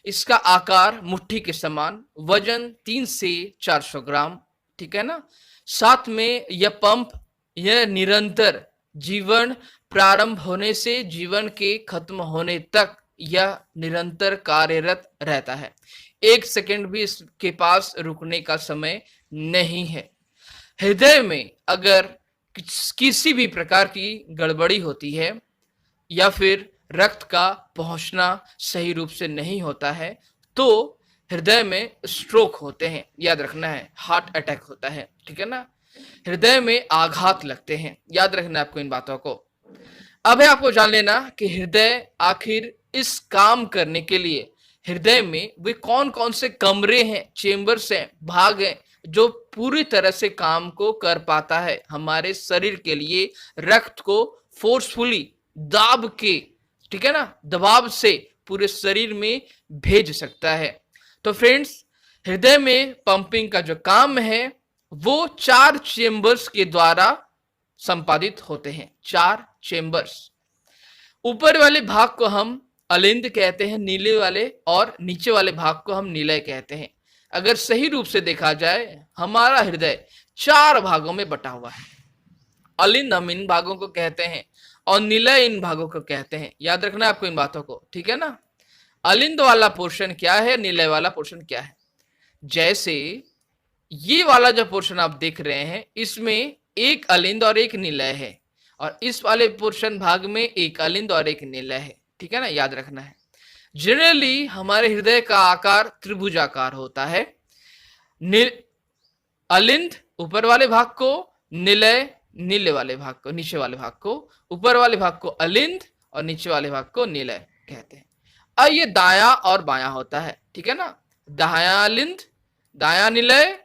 इसका आकार मुट्ठी के समान, वजन 3 से 400 ग्राम, ठीक है ना। साथ में यह निरंतर जीवन प्रारंभ होने से जीवन के खत्म होने तक यह निरंतर कार्यरत रहता है। 1 सेकंड भी इसके पास रुकने का समय नहीं है। हृदय में अगर किसी भी प्रकार की गड़बड़ी होती है या फिर रक्त का पहुंचना सही रूप से नहीं होता है तो हृदय में स्ट्रोक होते हैं। याद रखना है, हार्ट अटैक होता है, ठीक है ना। हृदय में आघात लगते हैं। याद रखना है आपको इन बातों को। अब है आपको जान लेना कि हृदय आखिर इस काम करने के लिए हृदय में वे कौन कौन से कमरे हैं, चेंबर्स हैं, भाग हैं जो पूरी तरह से काम को कर पाता है। हमारे शरीर के लिए रक्त को फोर्सफुली दाब के, ठीक है ना, दबाव से पूरे शरीर में भेज सकता है। तो फ्रेंड्स, हृदय में पंपिंग का जो काम है वो 4 चेंबर्स के द्वारा संपादित होते हैं। 4 चेंबर्स। ऊपर वाले भाग को हम अलिंद कहते हैं, नीले वाले, और नीचे वाले भाग को हम निलय कहते हैं। अगर सही रूप से देखा जाए हमारा हृदय 4 भागों में बटा हुआ है। अलिंद हम इन भागों को कहते हैं और निलय इन भागों को कहते हैं। याद रखना है आपको इन बातों को, ठीक है ना। अलिंद वाला पोर्शन क्या है, निलय वाला पोर्शन क्या है। जैसे ये वाला जो पोर्शन आप देख रहे हैं इसमें एक अलिंद और एक निलय है, और इस वाले पोर्शन भाग में एक अलिंद और एक निलय है, ठीक है ना। याद रखना है। जनरली हमारे हृदय का आकार त्रिभुजाकार होता है। अलिंद ऊपर वाले भाग को, निलय नीले वाले भाग को, नीचे वाले भाग को, ऊपर वाले भाग को अलिंद और नीचे वाले भाग को निलय कहते हैं। अब ये दाया और बायां होता है, ठीक है ना। दाया अलिंद, दाया निलय,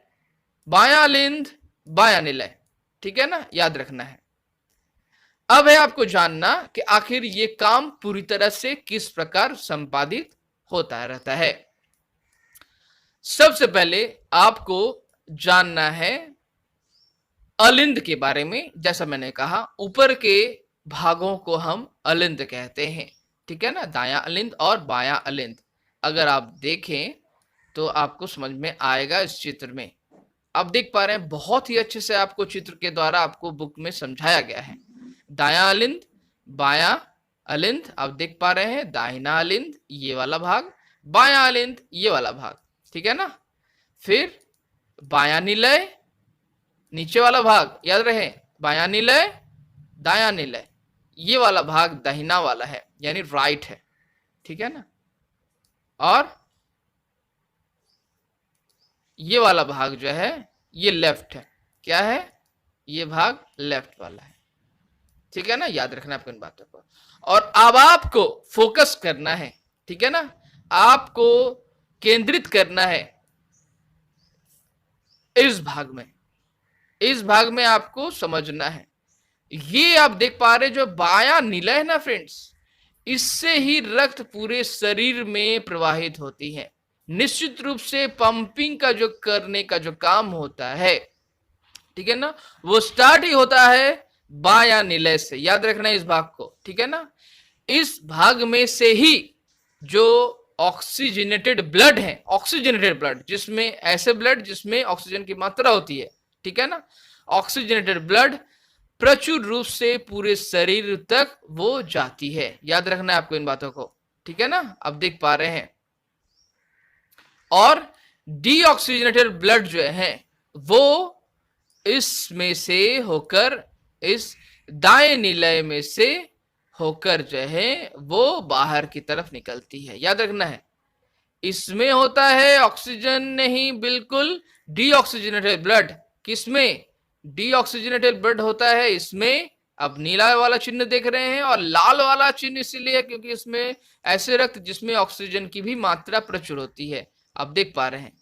बायां अलिंद, बायां निलय, ठीक है ना। याद रखना है। अब है आपको जानना कि आखिर ये काम पूरी तरह से किस प्रकार संपादित होता रहता है। सबसे पहले आपको जानना है अलिंद के बारे में। जैसा मैंने कहा ऊपर के भागों को हम अलिंद कहते हैं, ठीक है ना। दायां अलिंद और बायां अलिंद अगर आप देखें तो आपको समझ में आएगा। इस चित्र में आप देख पा रहे हैं, बहुत ही अच्छे से आपको चित्र के द्वारा आपको बुक में समझाया गया है। दायां अलिंद, बायां अलिंद आप देख पा रहे हैं, दाहिना अलिंद ये वाला भाग, बायां अलिंद ये वाला भाग, ठीक है ना। फिर बायां निलय, नीचे वाला भाग, याद रहे, बायां निलय, दायां निलय, ये वाला भाग दाहिना वाला है यानी राइट है, ठीक है ना, और ये वाला भाग जो है ये लेफ्ट है। क्या है? ये भाग लेफ्ट वाला है, ठीक है ना, याद रखना आपको इन बातों को। और अब आपको फोकस करना है, ठीक है ना, आपको केंद्रित करना है इस भाग में, इस भाग में आपको समझना है। ये आप देख पा रहे जो बायां निलय है ना फ्रेंड्स, इससे ही रक्त पूरे शरीर में प्रवाहित होती है। निश्चित रूप से पंपिंग का जो करने का जो काम होता है, ठीक है ना, वो स्टार्ट ही होता है बायां निलय से। याद रखना इस भाग को, ठीक है ना। इस भाग में से ही जो ऑक्सीजनेटेड ब्लड है, ऑक्सीजनेटेड ब्लड जिसमें ऐसे ब्लड जिसमें ऑक्सीजन की मात्रा होती है, ठीक है ना, ऑक्सीजनेटेड ब्लड प्रचुर रूप से पूरे शरीर तक वो जाती है। याद रखना है आपको इन बातों को, ठीक है ना। अब देख पा रहे हैं, और डीऑक्सीजनेटेड ब्लड जो है वो इसमें से होकर, इस दाएं निलय में से होकर जो है वो बाहर की तरफ निकलती है। याद रखना है, इसमें होता है ऑक्सीजन नहीं, बिल्कुल डीऑक्सीजनेटेड ब्लड। किसमें? डीऑक्सीजनेटेड ब्लड होता है इसमें। अब नीला वाला चिन्ह देख रहे हैं, और लाल वाला चिन्ह इसलिए क्योंकि इसमें ऐसे रक्त जिसमें ऑक्सीजन की भी मात्रा प्रचुर होती है। अब देख पा रहे हैं,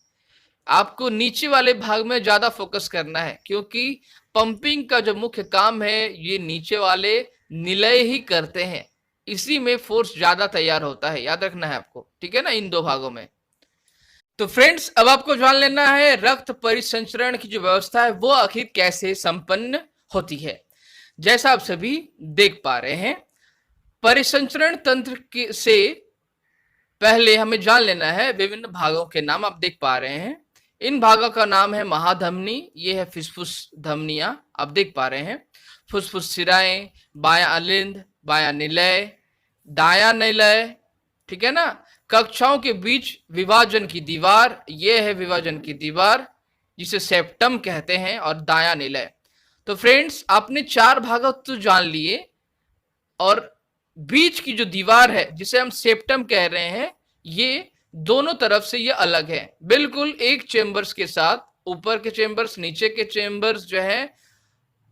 आपको नीचे वाले भाग में ज्यादा फोकस करना है, क्योंकि पंपिंग का जो मुख्य काम है ये नीचे वाले निलय ही करते हैं, इसी में फोर्स ज्यादा तैयार होता है। याद रखना है आपको, ठीक है ना, इन दो भागों में। तो फ्रेंड्स, अब आपको जान लेना है रक्त परिसंचरण की जो व्यवस्था है वो आखिर कैसे संपन्न होती है। जैसा आप सभी देख पा रहे हैं, परिसंचरण तंत्र से पहले हमें जान लेना है विभिन्न भागों के नाम। आप देख पा रहे हैं, इन भागों का नाम है महाधमनी, ये है फुसफुस धमनियां, आप देख पा रहे हैं, फुसफुस शिराएं, बायां अलिंद, बायां निलय, दायां निलय, ठीक है ना, कक्षाओं के बीच विभाजन की दीवार, ये है विभाजन की दीवार जिसे सेप्टम कहते हैं, और दायां निलय। तो फ्रेंड्स, आपने चार भाग तो जान लिए, और बीच की जो दीवार है जिसे हम सेप्टम कह रहे हैं, ये दोनों तरफ से ये अलग है, बिल्कुल एक चेंबर्स के साथ। ऊपर के चेंबर्स, नीचे के चेंबर्स जो है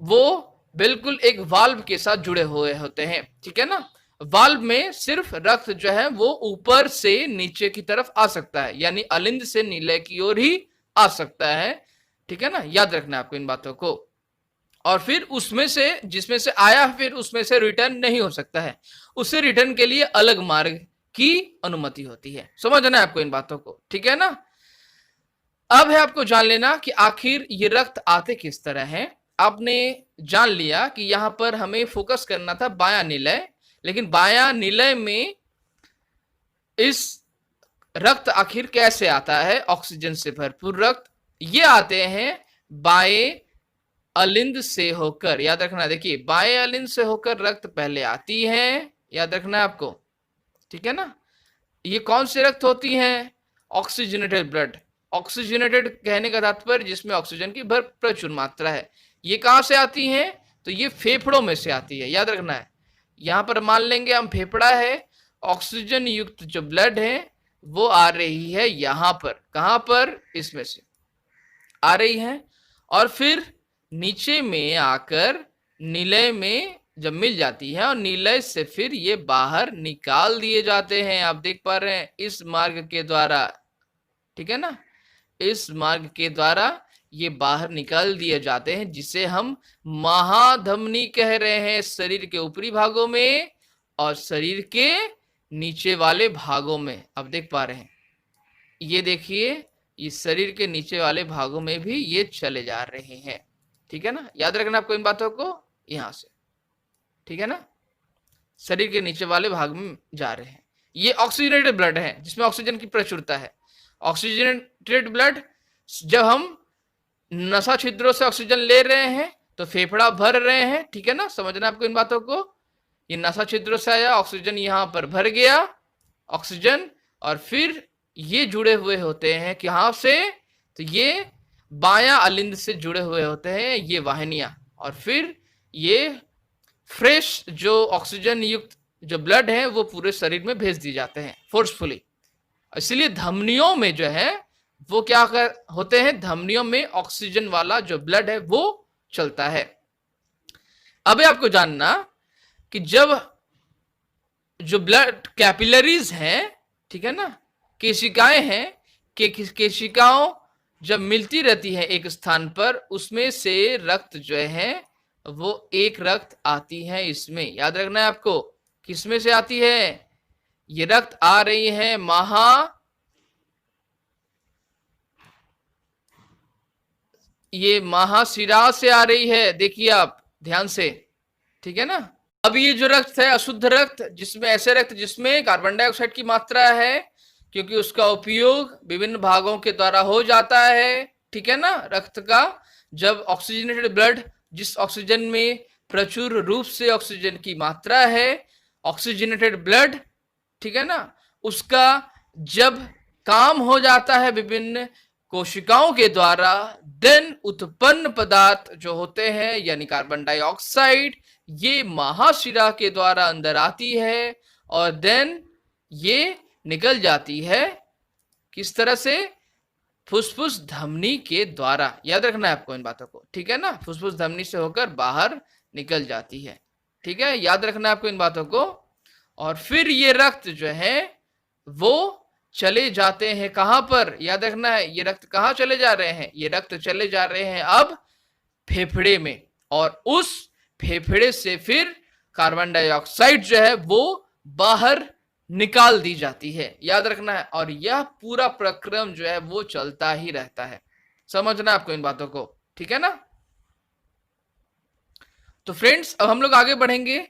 वो बिल्कुल एक वाल्व के साथ जुड़े हुए होते हैं, ठीक है ना। वाल्व में सिर्फ रक्त जो है वो ऊपर से नीचे की तरफ आ सकता है, यानी अलिंद से नीले की ओर ही आ सकता है, ठीक है ना। याद रखना है आपको इन बातों को। और फिर उसमें से, जिसमें से आया फिर उसमें से रिटर्न नहीं हो सकता है, उससे रिटर्न के लिए अलग मार्ग की अनुमति होती है। समझना है आपको इन बातों को, ठीक है ना। अब है आपको जान लेना कि आखिर ये रक्त आते किस तरह हैं। आपने जान लिया कि यहां पर हमें फोकस करना था बायां निलय, लेकिन बायां निलय में इस रक्त आखिर कैसे आता है, ऑक्सीजन से भरपूर रक्त, ये आते हैं बाएं अलिंद से होकर। याद रखना, देखिए बाएं अलिंद से होकर रक्त पहले आती है, याद रखना है आपको, ठीक है ना। ये कौन से रक्त होती हैं? Oxygenated blood. ऑक्सीजनेटेड कहने का तात्पर्य जिसमें ऑक्सीजन की प्रचुर मात्रा है। ये कहां से आती हैं? तो ये फेफड़ों में से आती है, याद रखना है। यहां पर मान लेंगे हम फेफड़ा है, ऑक्सीजन युक्त जो ब्लड है वो आ रही है यहां पर। कहां पर? इसमें से आ रही है, और फिर नीचे में आकर निलय में जब मिल जाती है, और निलय से फिर ये बाहर निकाल दिए जाते हैं। आप देख पा रहे हैं, इस मार्ग के द्वारा, ठीक है ना, इस मार्ग के द्वारा ये बाहर निकाल दिए जाते हैं, जिसे हम महाधमनी कह रहे हैं, शरीर के ऊपरी भागों में और शरीर के नीचे वाले भागों में। अब देख पा रहे हैं, ये देखिए, इस शरीर के नीचे वाले भागों में भी ये चले जा रहे हैं, ठीक है ना। याद रखना आपको इन बातों को, यहां से, ठीक है ना, शरीर के नीचे वाले भाग में जा रहे हैं। ये ऑक्सीजनेटेड ब्लड है जिसमें ऑक्सीजन की प्रचुरता है। ऑक्सीजनेटेड ब्लड, जब हम नसा छिद्रों से ऑक्सीजन ले रहे हैं तो फेफड़ा भर रहे हैं, ठीक है ना, समझना आपको इन बातों को। ये नसा छिद्रों से आया ऑक्सीजन, यहां पर भर गया ऑक्सीजन, और फिर ये जुड़े हुए होते हैं कहां से? तो ये बायां अलिंद से जुड़े हुए होते हैं ये वाहिनियां, और फिर ये फ्रेश जो ऑक्सीजन युक्त जो ब्लड है वो पूरे शरीर में भेज दिए जाते हैं फोर्सफुली। इसलिए धमनियों में जो है वो क्या होते हैं, धमनियों में ऑक्सीजन वाला जो ब्लड है वो चलता है। अब आपको जानना कि जब जो ब्लड कैपिलरीज हैं, ठीक है ना, केशिकाएं हैं, केशिकाओं जब मिलती रहती है एक स्थान पर, उसमें से रक्त जो है वो एक रक्त आती है। इसमें याद रखना है आपको, किसमें से आती है, ये रक्त आ रही है ये महाशिरा से आ रही है, देखिए आप ध्यान से, ठीक है ना। अब ये जो रक्त है अशुद्ध रक्त, जिसमें ऐसे रक्त जिसमें कार्बन डाइऑक्साइड की मात्रा है, क्योंकि उसका उपयोग विभिन्न भागों के द्वारा हो जाता है, ठीक है ना। रक्त का जब ऑक्सीजनेटेड ब्लड, जिस ऑक्सीजन में प्रचुर रूप से ऑक्सीजन की मात्रा है, ऑक्सीजनेटेड ब्लड, ठीक है ना, उसका जब काम हो जाता है विभिन्न कोशिकाओं के द्वारा, देन उत्पन्न पदार्थ जो होते हैं यानी कार्बन डाइऑक्साइड, ये महाशिरा के द्वारा अंदर आती है और देन ये निकल जाती है किस तरह से, फुसफुस धमनी के द्वारा। याद रखना है आपको इन बातों को, ठीक है ना, फुसफुस धमनी से होकर बाहर निकल जाती है, ठीक है, याद रखना है आपको इन बातों को। और फिर ये रक्त जो है वो चले जाते हैं कहां पर, याद रखना है, ये रक्त कहां चले जा रहे हैं, ये रक्त चले जा रहे हैं अब फेफड़े में, और उस फेफड़े से फिर कार्बन डाइऑक्साइड जो है वो बाहर निकाल दी जाती है, याद रखना है। और यह पूरा प्रक्रम जो है वो चलता ही रहता है, समझना आपको इन बातों को, ठीक है ना। तो फ्रेंड्स अब हम लोग आगे बढ़ेंगे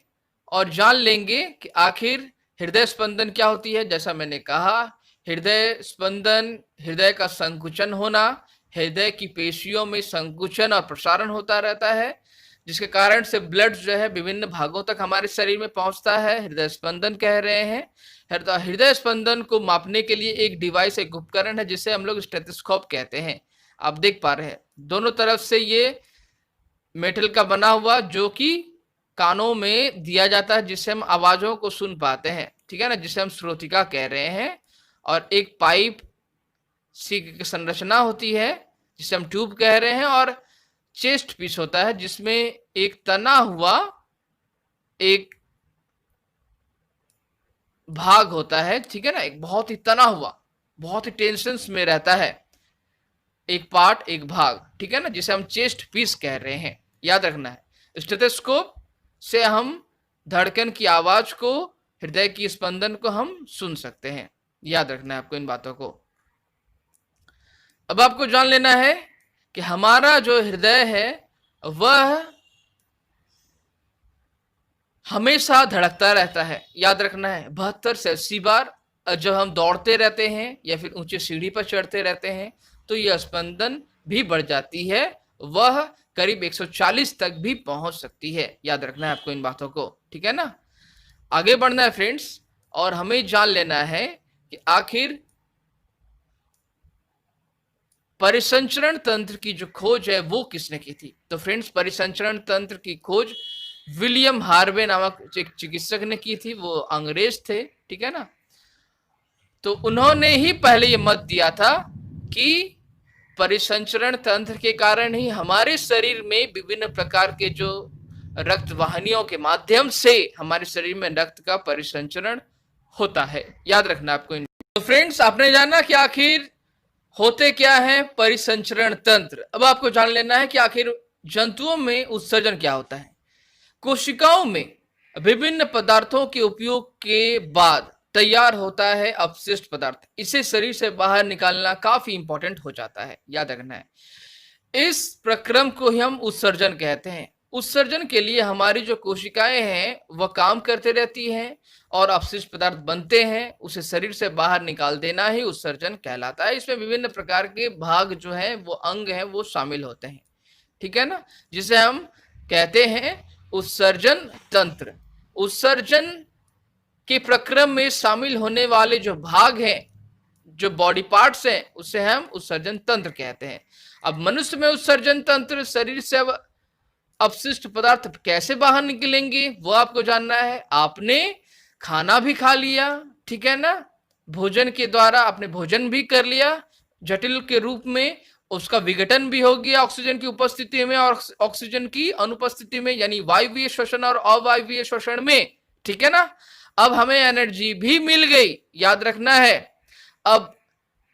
और जान लेंगे कि आखिर हृदय स्पंदन क्या होती है। जैसा मैंने कहा, हृदय स्पंदन, हृदय का संकुचन होना, हृदय की पेशियों में संकुचन और प्रसारण होता रहता है, जिसके कारण से ब्लड जो है विभिन्न भागों तक हमारे शरीर में पहुंचता है, हृदय स्पंदन कह रहे हैं। हृदय स्पंदन को मापने के लिए एक डिवाइस, एक उपकरण है जिसे हम लोग स्टेथोस्कोप कहते हैं। आप देख पा रहे हैं दोनों तरफ से ये मेटल का बना हुआ, जो कि कानों में दिया जाता है, जिससे हम आवाजों को सुन पाते हैं, ठीक है ना, जिसे हम श्रोतिका कह रहे हैं। और एक पाइप सी संरचना होती है जिसे हम ट्यूब कह रहे हैं, और चेस्ट पीस होता है जिसमें एक तना हुआ एक भाग होता है, ठीक है ना, एक बहुत ही तना हुआ, बहुत ही टेंशन में रहता है एक पार्ट, एक भाग, ठीक है ना, जिसे हम चेस्ट पीस कह रहे हैं, याद रखना है। स्टेथोस्कोप से हम धड़कन की आवाज को, हृदय की स्पंदन को हम सुन सकते हैं, याद रखना है आपको इन बातों को। अब आपको जान लेना है कि हमारा जो हृदय है वह हमेशा धड़कता रहता है, याद रखना है 72 से 80 बार। जब हम दौड़ते रहते हैं या फिर ऊंची सीढ़ी पर चढ़ते रहते हैं तो यह स्पंदन भी बढ़ जाती है, वह करीब 140 तक भी पहुंच सकती है, याद रखना है आपको इन बातों को, ठीक है ना। आगे बढ़ना है फ्रेंड्स, और हमें जान लेना है कि आखिर परिसंचरण तंत्र की जो खोज है वो किसने की थी। तो फ्रेंड्स परिसंचरण तंत्र की खोज विलियम हार्वे नामक एक चिकित्सक ने की थी, वो अंग्रेज थे, ठीक है ना। तो उन्होंने ही पहले ये मत दिया था कि परिसंचरण तंत्र के कारण ही हमारे शरीर में विभिन्न प्रकार के जो रक्त वाहिनियों के माध्यम से हमारे शरीर में रक्त का परिसंचरण होता है, याद रखना आपको। तो फ्रेंड्स आपने जाना कि आखिर होते क्या है परिसंचरण तंत्र। अब आपको जान लेना है कि आखिर जंतुओं में उत्सर्जन क्या होता है। कोशिकाओं में विभिन्न पदार्थों के उपयोग के बाद तैयार होता है अपशिष्ट पदार्थ, इसे शरीर से बाहर निकालना काफी इंपॉर्टेंट हो जाता है, याद रखना है। इस प्रक्रम को हम उत्सर्जन कहते हैं। उत्सर्जन के लिए हमारी जो कोशिकाएं हैं वह काम करते रहती हैं और अपशिष्ट पदार्थ बनते हैं, उसे शरीर से बाहर निकाल देना ही उत्सर्जन कहलाता है। इसमें विभिन्न प्रकार के भाग जो हैं वो अंग हैं वो शामिल होते हैं, ठीक है ना, जिसे हम कहते हैं उत्सर्जन तंत्र। उत्सर्जन के प्रक्रम में शामिल होने वाले जो भाग हैं, जो बॉडी पार्ट्स हैं, उसे हम उत्सर्जन तंत्र कहते हैं। अब मनुष्य में उत्सर्जन तंत्र शरीर से अपशिष्ट पदार्थ कैसे बाहर निकलेंगे वो आपको जानना है। आपने खाना भी खा लिया, ठीक है ना, भोजन के द्वारा आपने भोजन भी कर लिया जटिल के रूप में, उसका विघटन भी हो गया ऑक्सीजन की उपस्थिति में और ऑक्सीजन की अनुपस्थिति में, यानी वायवीय श्वसन और अवायवीय श्वसन में, ठीक है ना। अब हमें एनर्जी भी मिल गई, याद रखना है। अब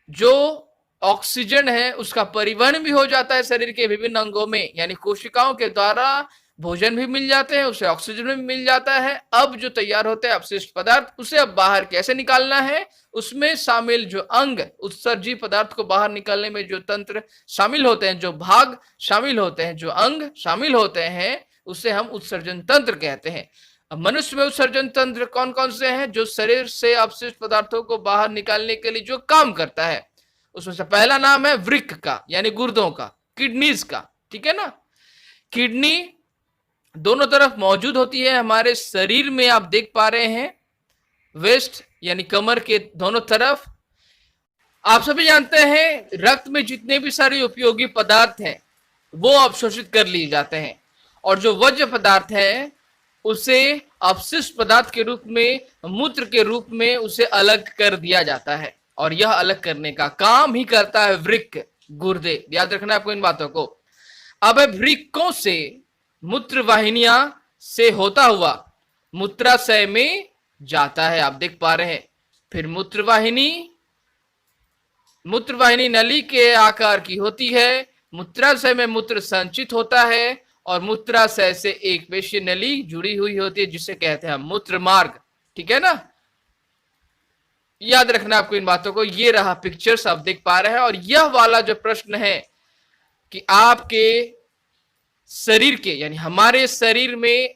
जो ऑक्सीजन है उसका परिवहन भी हो जाता है शरीर के विभिन्न अंगों में, यानी कोशिकाओं के द्वारा भोजन भी मिल जाते हैं, उसे ऑक्सीजन भी मिल जाता है। अब जो तैयार होते हैं अपशिष्ट पदार्थ, उसे अब बाहर कैसे निकालना है, उसमें शामिल जो अंग, उत्सर्जी पदार्थ को बाहर निकालने में जो तंत्र शामिल होते हैं, जो भाग शामिल होते हैं, जो अंग शामिल होते हैं, उसे हम उत्सर्जन तंत्र कहते हैं। अब मनुष्य में उत्सर्जन तंत्र कौन कौन से हैं जो शरीर से अपशिष्ट पदार्थों को बाहर निकालने के लिए जो काम करता है, उसमें से पहला नाम है वृक्क का, यानी गुर्दों का, किडनीज का, ठीक है ना। किडनी दोनों तरफ मौजूद होती है हमारे शरीर में, आप देख पा रहे हैं, वेस्ट यानी कमर के दोनों तरफ। आप सभी जानते हैं रक्त में जितने भी सारे उपयोगी पदार्थ हैं वो अवशोषित कर लिए जाते हैं, और जो वर्ज्य पदार्थ है उसे अपशिष्ट पदार्थ के रूप में, मूत्र के रूप में उसे अलग कर दिया जाता है, और यह अलग करने का काम ही करता है वृक्क, गुर्दे। याद रखना आपको इन बातों को। अब वृक्कों से मूत्र वाहिनियां से होता हुआ मूत्राशय में जाता है, आप देख पा रहे हैं। फिर मूत्रवाहिनी नली के आकार की होती है, मूत्राशय में मूत्र संचित होता है, और मूत्राशय से एक पेशीय नली जुड़ी हुई होती है जिसे कहते हैं मूत्र मार्ग, ठीक है ना। याद रखना आपको इन बातों को। ये रहा पिक्चर्स आप देख पा रहे हैं, और यह वाला जो प्रश्न है कि आपके शरीर के, यानी हमारे शरीर में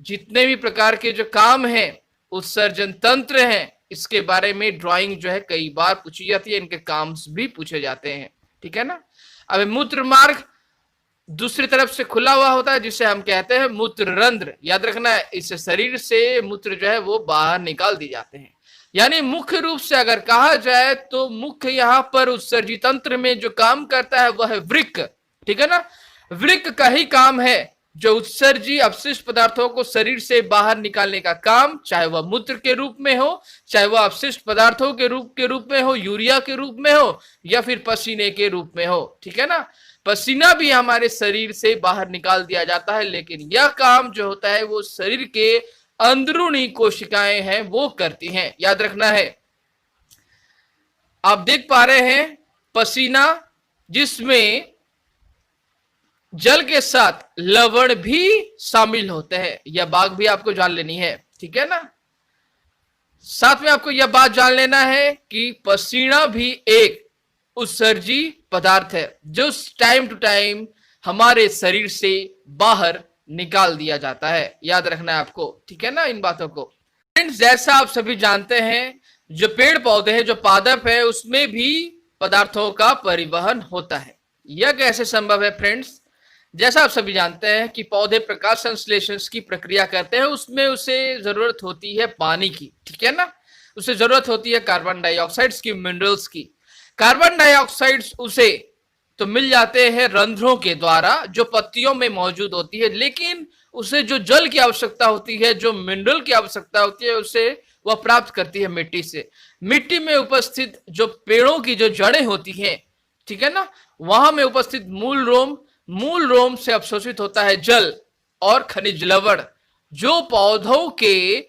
जितने भी प्रकार के जो काम हैं, उत्सर्जन तंत्र हैं, इसके बारे में ड्राइंग जो है कई बार पूछी जाती है, इनके काम भी पूछे जाते हैं, ठीक है ना। अब मूत्र मार्ग दूसरी तरफ से खुला हुआ होता है जिसे हम कहते हैं मूत्र रंध्र। याद रखना है, इस शरीर से मूत्र जो है वो बाहर निकाल दिए जाते हैं। यानी मुख्य रूप से अगर कहा जाए तो मुख्य यहाँ पर उत्सर्जी तंत्र में जो काम करता है वह है वृक्क, ठीक है ना। वृक्क का ही काम है जो उत्सर्जी अपशिष्ट पदार्थों को शरीर से बाहर निकालने का काम, चाहे वह मूत्र के रूप में हो, चाहे वह अपशिष्ट पदार्थों के रूप में हो, यूरिया के रूप में हो, या फिर पसीने के रूप में हो, ठीक है ना। पसीना भी हमारे शरीर से बाहर निकाल दिया जाता है, लेकिन यह काम जो होता है वो शरीर के अंदरूनी कोशिकाएं हैं वो करती हैं, याद रखना है। आप देख पा रहे हैं पसीना जिसमें जल के साथ लवण भी शामिल होते हैं, यह बात भी आपको जान लेनी है, ठीक है ना। साथ में आपको यह बात जान लेना है कि पसीना भी एक उत्सर्जी पदार्थ है जो टाइम टू टाइम हमारे शरीर से बाहर निकाल दिया जाता है, याद रखना है आपको, ठीक है ना इन बातों को। फ्रेंड्स, जैसा आप सभी जानते हैं जो पेड़ पौधे हैं, जो पादप है, उसमें भी पदार्थों का परिवहन होता है। यह कैसे संभव है फ्रेंड्स? जैसा आप सभी जानते हैं कि पौधे प्रकाश संश्लेषण की प्रक्रिया करते हैं, उसमें उसे जरूरत होती है पानी की, ठीक है ना। उसे जरूरत होती है कार्बन डाइऑक्साइड की, मिनरल्स की। कार्बन डाइऑक्साइड उसे तो मिल जाते हैं रंध्रों के द्वारा जो पत्तियों में मौजूद होती है, लेकिन उसे जो जल की आवश्यकता होती है, जो मिनरल की आवश्यकता होती है, उसे वह प्राप्त करती है मिट्टी से। मिट्टी में उपस्थित जो पेड़ों की जो जड़ें होती हैं, ठीक है ना, वहां में उपस्थित मूल रोम से अवशोषित होता है जल और खनिज लवण, जो पौधों के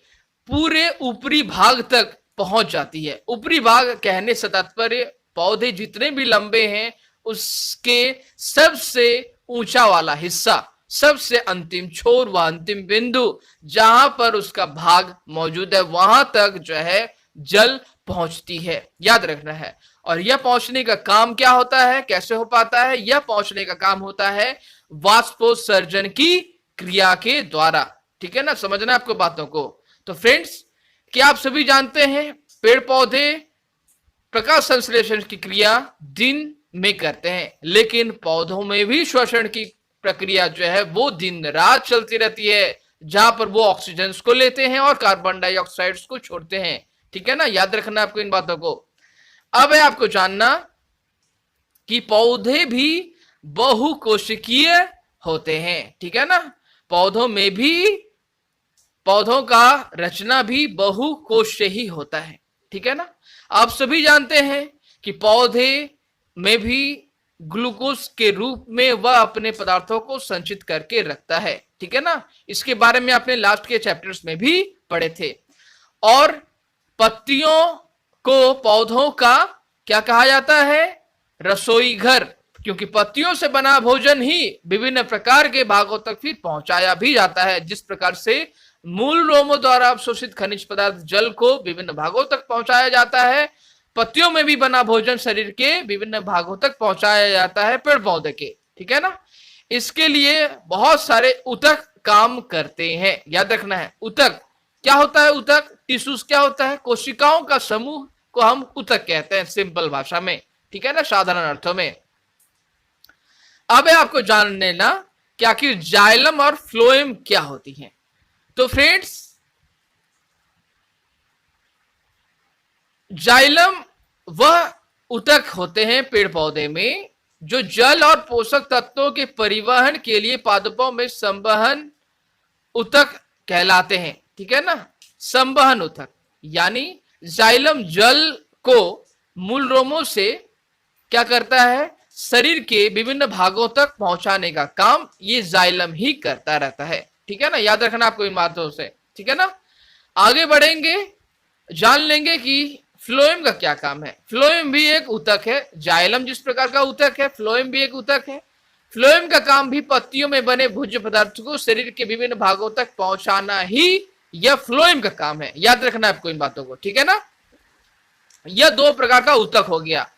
पूरे ऊपरी भाग तक पहुंच जाती है। ऊपरी भाग कहने से तात्पर्य पौधे जितने भी लंबे हैं उसके सबसे ऊंचा वाला हिस्सा, सबसे अंतिम छोर व अंतिम बिंदु जहां पर उसका भाग मौजूद है, वहां तक जो है जल पहुंचती है, याद रखना है। और यह पहुंचने का काम क्या होता है, कैसे हो पाता है? यह पहुंचने का काम होता है वाष्पोत्सर्जन की क्रिया के द्वारा, ठीक है ना। समझना आपको बातों को। तो फ्रेंड्स, क्या आप सभी जानते हैं पेड़ पौधे प्रकाश संश्लेषण की क्रिया दिन में करते हैं, लेकिन पौधों में भी श्वसन की प्रक्रिया जो है वो दिन रात चलती रहती है, जहां पर वो ऑक्सीजन को लेते हैं और कार्बन डाइऑक्साइड को छोड़ते हैं, ठीक है ना। याद रखना आपको इन बातों को। अब है आपको जानना कि पौधे भी बहुकोशिकीय होते हैं, ठीक है ना। पौधों का रचना भी बहुकोश से ही होता है, ठीक है ना। आप सभी जानते हैं कि पौधे में भी ग्लूकोज के रूप में वह अपने पदार्थों को संचित करके रखता है, ठीक है ना। इसके बारे में आपने लास्ट के चैप्टर्स में भी पढ़े थे। और पत्तियों को पौधों का क्या कहा जाता है? रसोई घर, क्योंकि पत्तियों से बना भोजन ही विभिन्न प्रकार के भागों तक फिर पहुंचाया भी जाता है। जिस प्रकार से मूल रोमों द्वारा अवशोषित खनिज पदार्थ जल को विभिन्न भागों तक पहुंचाया जाता है, पत्तियों में भी बना भोजन शरीर के विभिन्न भागों तक पहुंचाया जाता है पेड़ पौधे के, ठीक है ना। इसके लिए बहुत सारे ऊतक काम करते हैं, याद रखना है। ऊतक क्या होता है? ऊतक टिश्यूज क्या होता है? कोशिकाओं का समूह को हम ऊतक कहते हैं सिंपल भाषा में, ठीक है ना, साधारण अर्थों में। अब आपको जान लेना कि आखिर जाइलम और फ्लोएम क्या होती है। तो फ्रेंड्स, जाइलम वह ऊतक होते हैं पेड़ पौधे में जो जल और पोषक तत्वों के परिवहन के लिए पादपों में संवहन ऊतक कहलाते हैं, ठीक है ना। संवहन ऊतक यानी जाइलम जल को मूल रोमों से क्या करता है? शरीर के विभिन्न भागों तक पहुंचाने का काम ये जाइलम ही करता रहता है, ठीक है ना। याद रखना आपको इन बातों से, ठीक है ना। आगे बढ़ेंगे, जान लेंगे कि फ्लोएम का क्या काम है। फ्लोएम भी एक ऊतक है, जाइलम जिस प्रकार का ऊतक है, फ्लोएम भी एक ऊतक है। फ्लोएम का काम भी पत्तियों में बने भोज्य पदार्थ को शरीर के विभिन्न भागों तक पहुंचाना ही यह फ्लोएम का काम है। याद रखना आपको इन बातों को, ठीक है ना। यह दो प्रकार का ऊतक हो गया,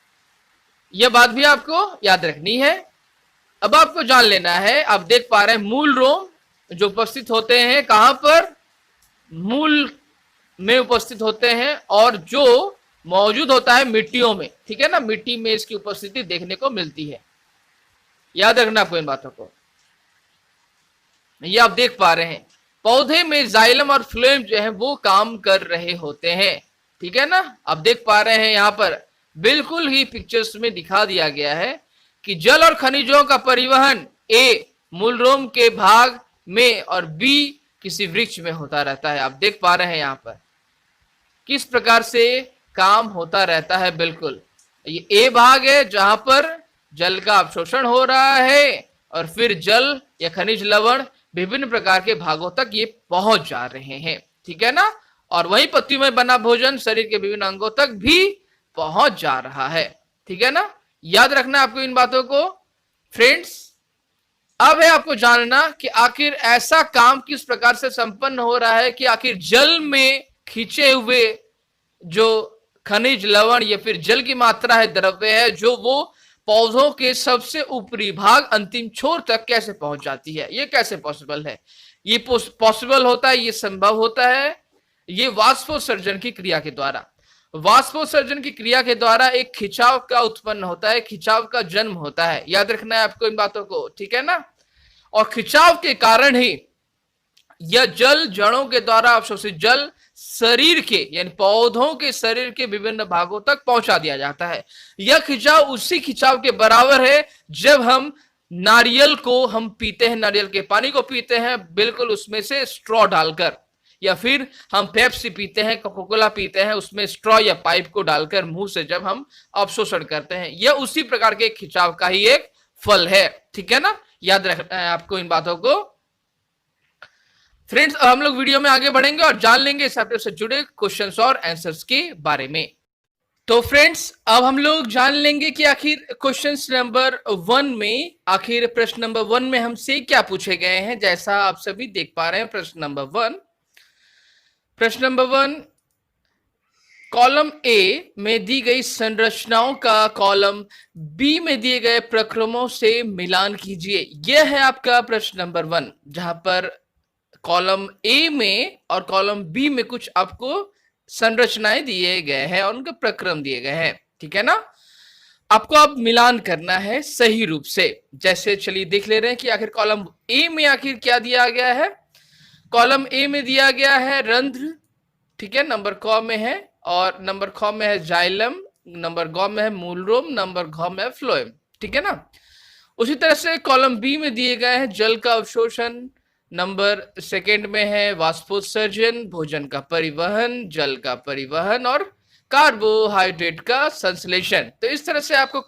यह बात भी आपको याद रखनी है। अब आपको जान लेना है, आप देख पा रहे हैं मूल रोम जो उपस्थित होते हैं कहां पर? मूल में उपस्थित होते हैं, और जो मौजूद होता है मिट्टियों में, ठीक है ना। मिट्टी में इसकी उपस्थिति देखने को मिलती है, याद रखना आपको इन बातों को। ये आप देख पा रहे हैं पौधे में जाइलम और फ्लोएम जो है वो काम कर रहे होते हैं, ठीक है ना। आप देख पा रहे हैं यहां पर बिल्कुल ही पिक्चर्स में दिखा दिया गया है कि जल और खनिजों का परिवहन ए मूल रोम के भाग में और बी किसी वृक्ष में होता रहता है। आप देख पा रहे हैं यहां पर किस प्रकार से काम होता रहता है। बिल्कुल ये ए भाग है जहां पर जल का अवशोषण हो रहा है, और फिर जल या खनिज लवण विभिन्न प्रकार के भागों तक ये पहुंच जा रहे हैं, ठीक है ना। और वही पत्तियों में बना भोजन शरीर के विभिन्न अंगों तक भी पहुंच जा रहा है, ठीक है ना। याद रखना आपको इन बातों को फ्रेंड्स। अब है आपको जानना कि आखिर ऐसा काम किस प्रकार से संपन्न हो रहा है कि आखिर जल में खींचे हुए जो खनिज लवण या फिर जल की मात्रा है, द्रव्य है, जो वो पौधों के सबसे ऊपरी भाग अंतिम छोर तक कैसे पहुंच जाती है। ये कैसे पॉसिबल है? ये पॉसिबल होता है, ये संभव होता है ये वाष्पोत्सर्जन की क्रिया के द्वारा। वाष्पोत्सर्जन की क्रिया के द्वारा एक खिंचाव का उत्पन्न होता है, खिंचाव का जन्म होता है। याद रखना है आपको इन बातों को, ठीक है ना। और खिंचाव के कारण ही यह जल जड़ों के द्वारा अवशोषित जल शरीर के यानी पौधों के शरीर के विभिन्न भागों तक पहुंचा दिया जाता है। यह खिंचाव उसी खिंचाव के बराबर है जब हम नारियल को हम पीते हैं, नारियल के पानी को पीते हैं, बिल्कुल उसमें से स्ट्रॉ डालकर, या फिर हम पेप्सी पीते हैं, कोका कोला पीते हैं, उसमें स्ट्रॉ या पाइप को डालकर मुंह से जब हम अवशोषण करते हैं, यह उसी प्रकार के खिंचाव का ही एक फल है, ठीक है ना। याद रखना है आपको इन बातों को फ्रेंड्स। अब हम लोग वीडियो में आगे बढ़ेंगे और जान लेंगे इस चैप्टर से जुड़े क्वेश्चंस और आंसर्स के बारे में। तो फ्रेंड्स, अब हम लोग जान लेंगे कि आखिर क्वेश्चंस नंबर 1 में, आखिर प्रश्न नंबर 1 में हमसे क्या पूछे गए हैं। जैसा आप सभी देख पा रहे हैं प्रश्न नंबर 1 कॉलम ए में दी गई संरचनाओं का कॉलम बी में दिए गए प्रक्रमों से मिलान कीजिए। यह है आपका प्रश्न नंबर 1, जहां पर कॉलम ए में और कॉलम बी में कुछ आपको संरचनाएं दिए गए हैं और उनके प्रक्रम दिए गए हैं, ठीक है ना। आपको अब मिलान करना है सही रूप से। जैसे चलिए देख ले रहे हैं कि आखिर कॉलम ए में आखिर क्या दिया गया है। कॉलम ए में दिया गया है रंध्र, ठीक है, नंबर क में है, और नंबर ख में है जाइलम, नंबर ग में है मूलरोम, नंबर घ में है फ्लोएम, ठीक है ना। उसी तरह से कॉलम बी में दिए गए हैं जल का अवशोषण, नंबर सेकंड में है वाष्पोत्सर्जन, भोजन का परिवहन, जल का परिवहन और कार्बोहाइड्रेट का संश्लेषण। तो इस तरह से आपको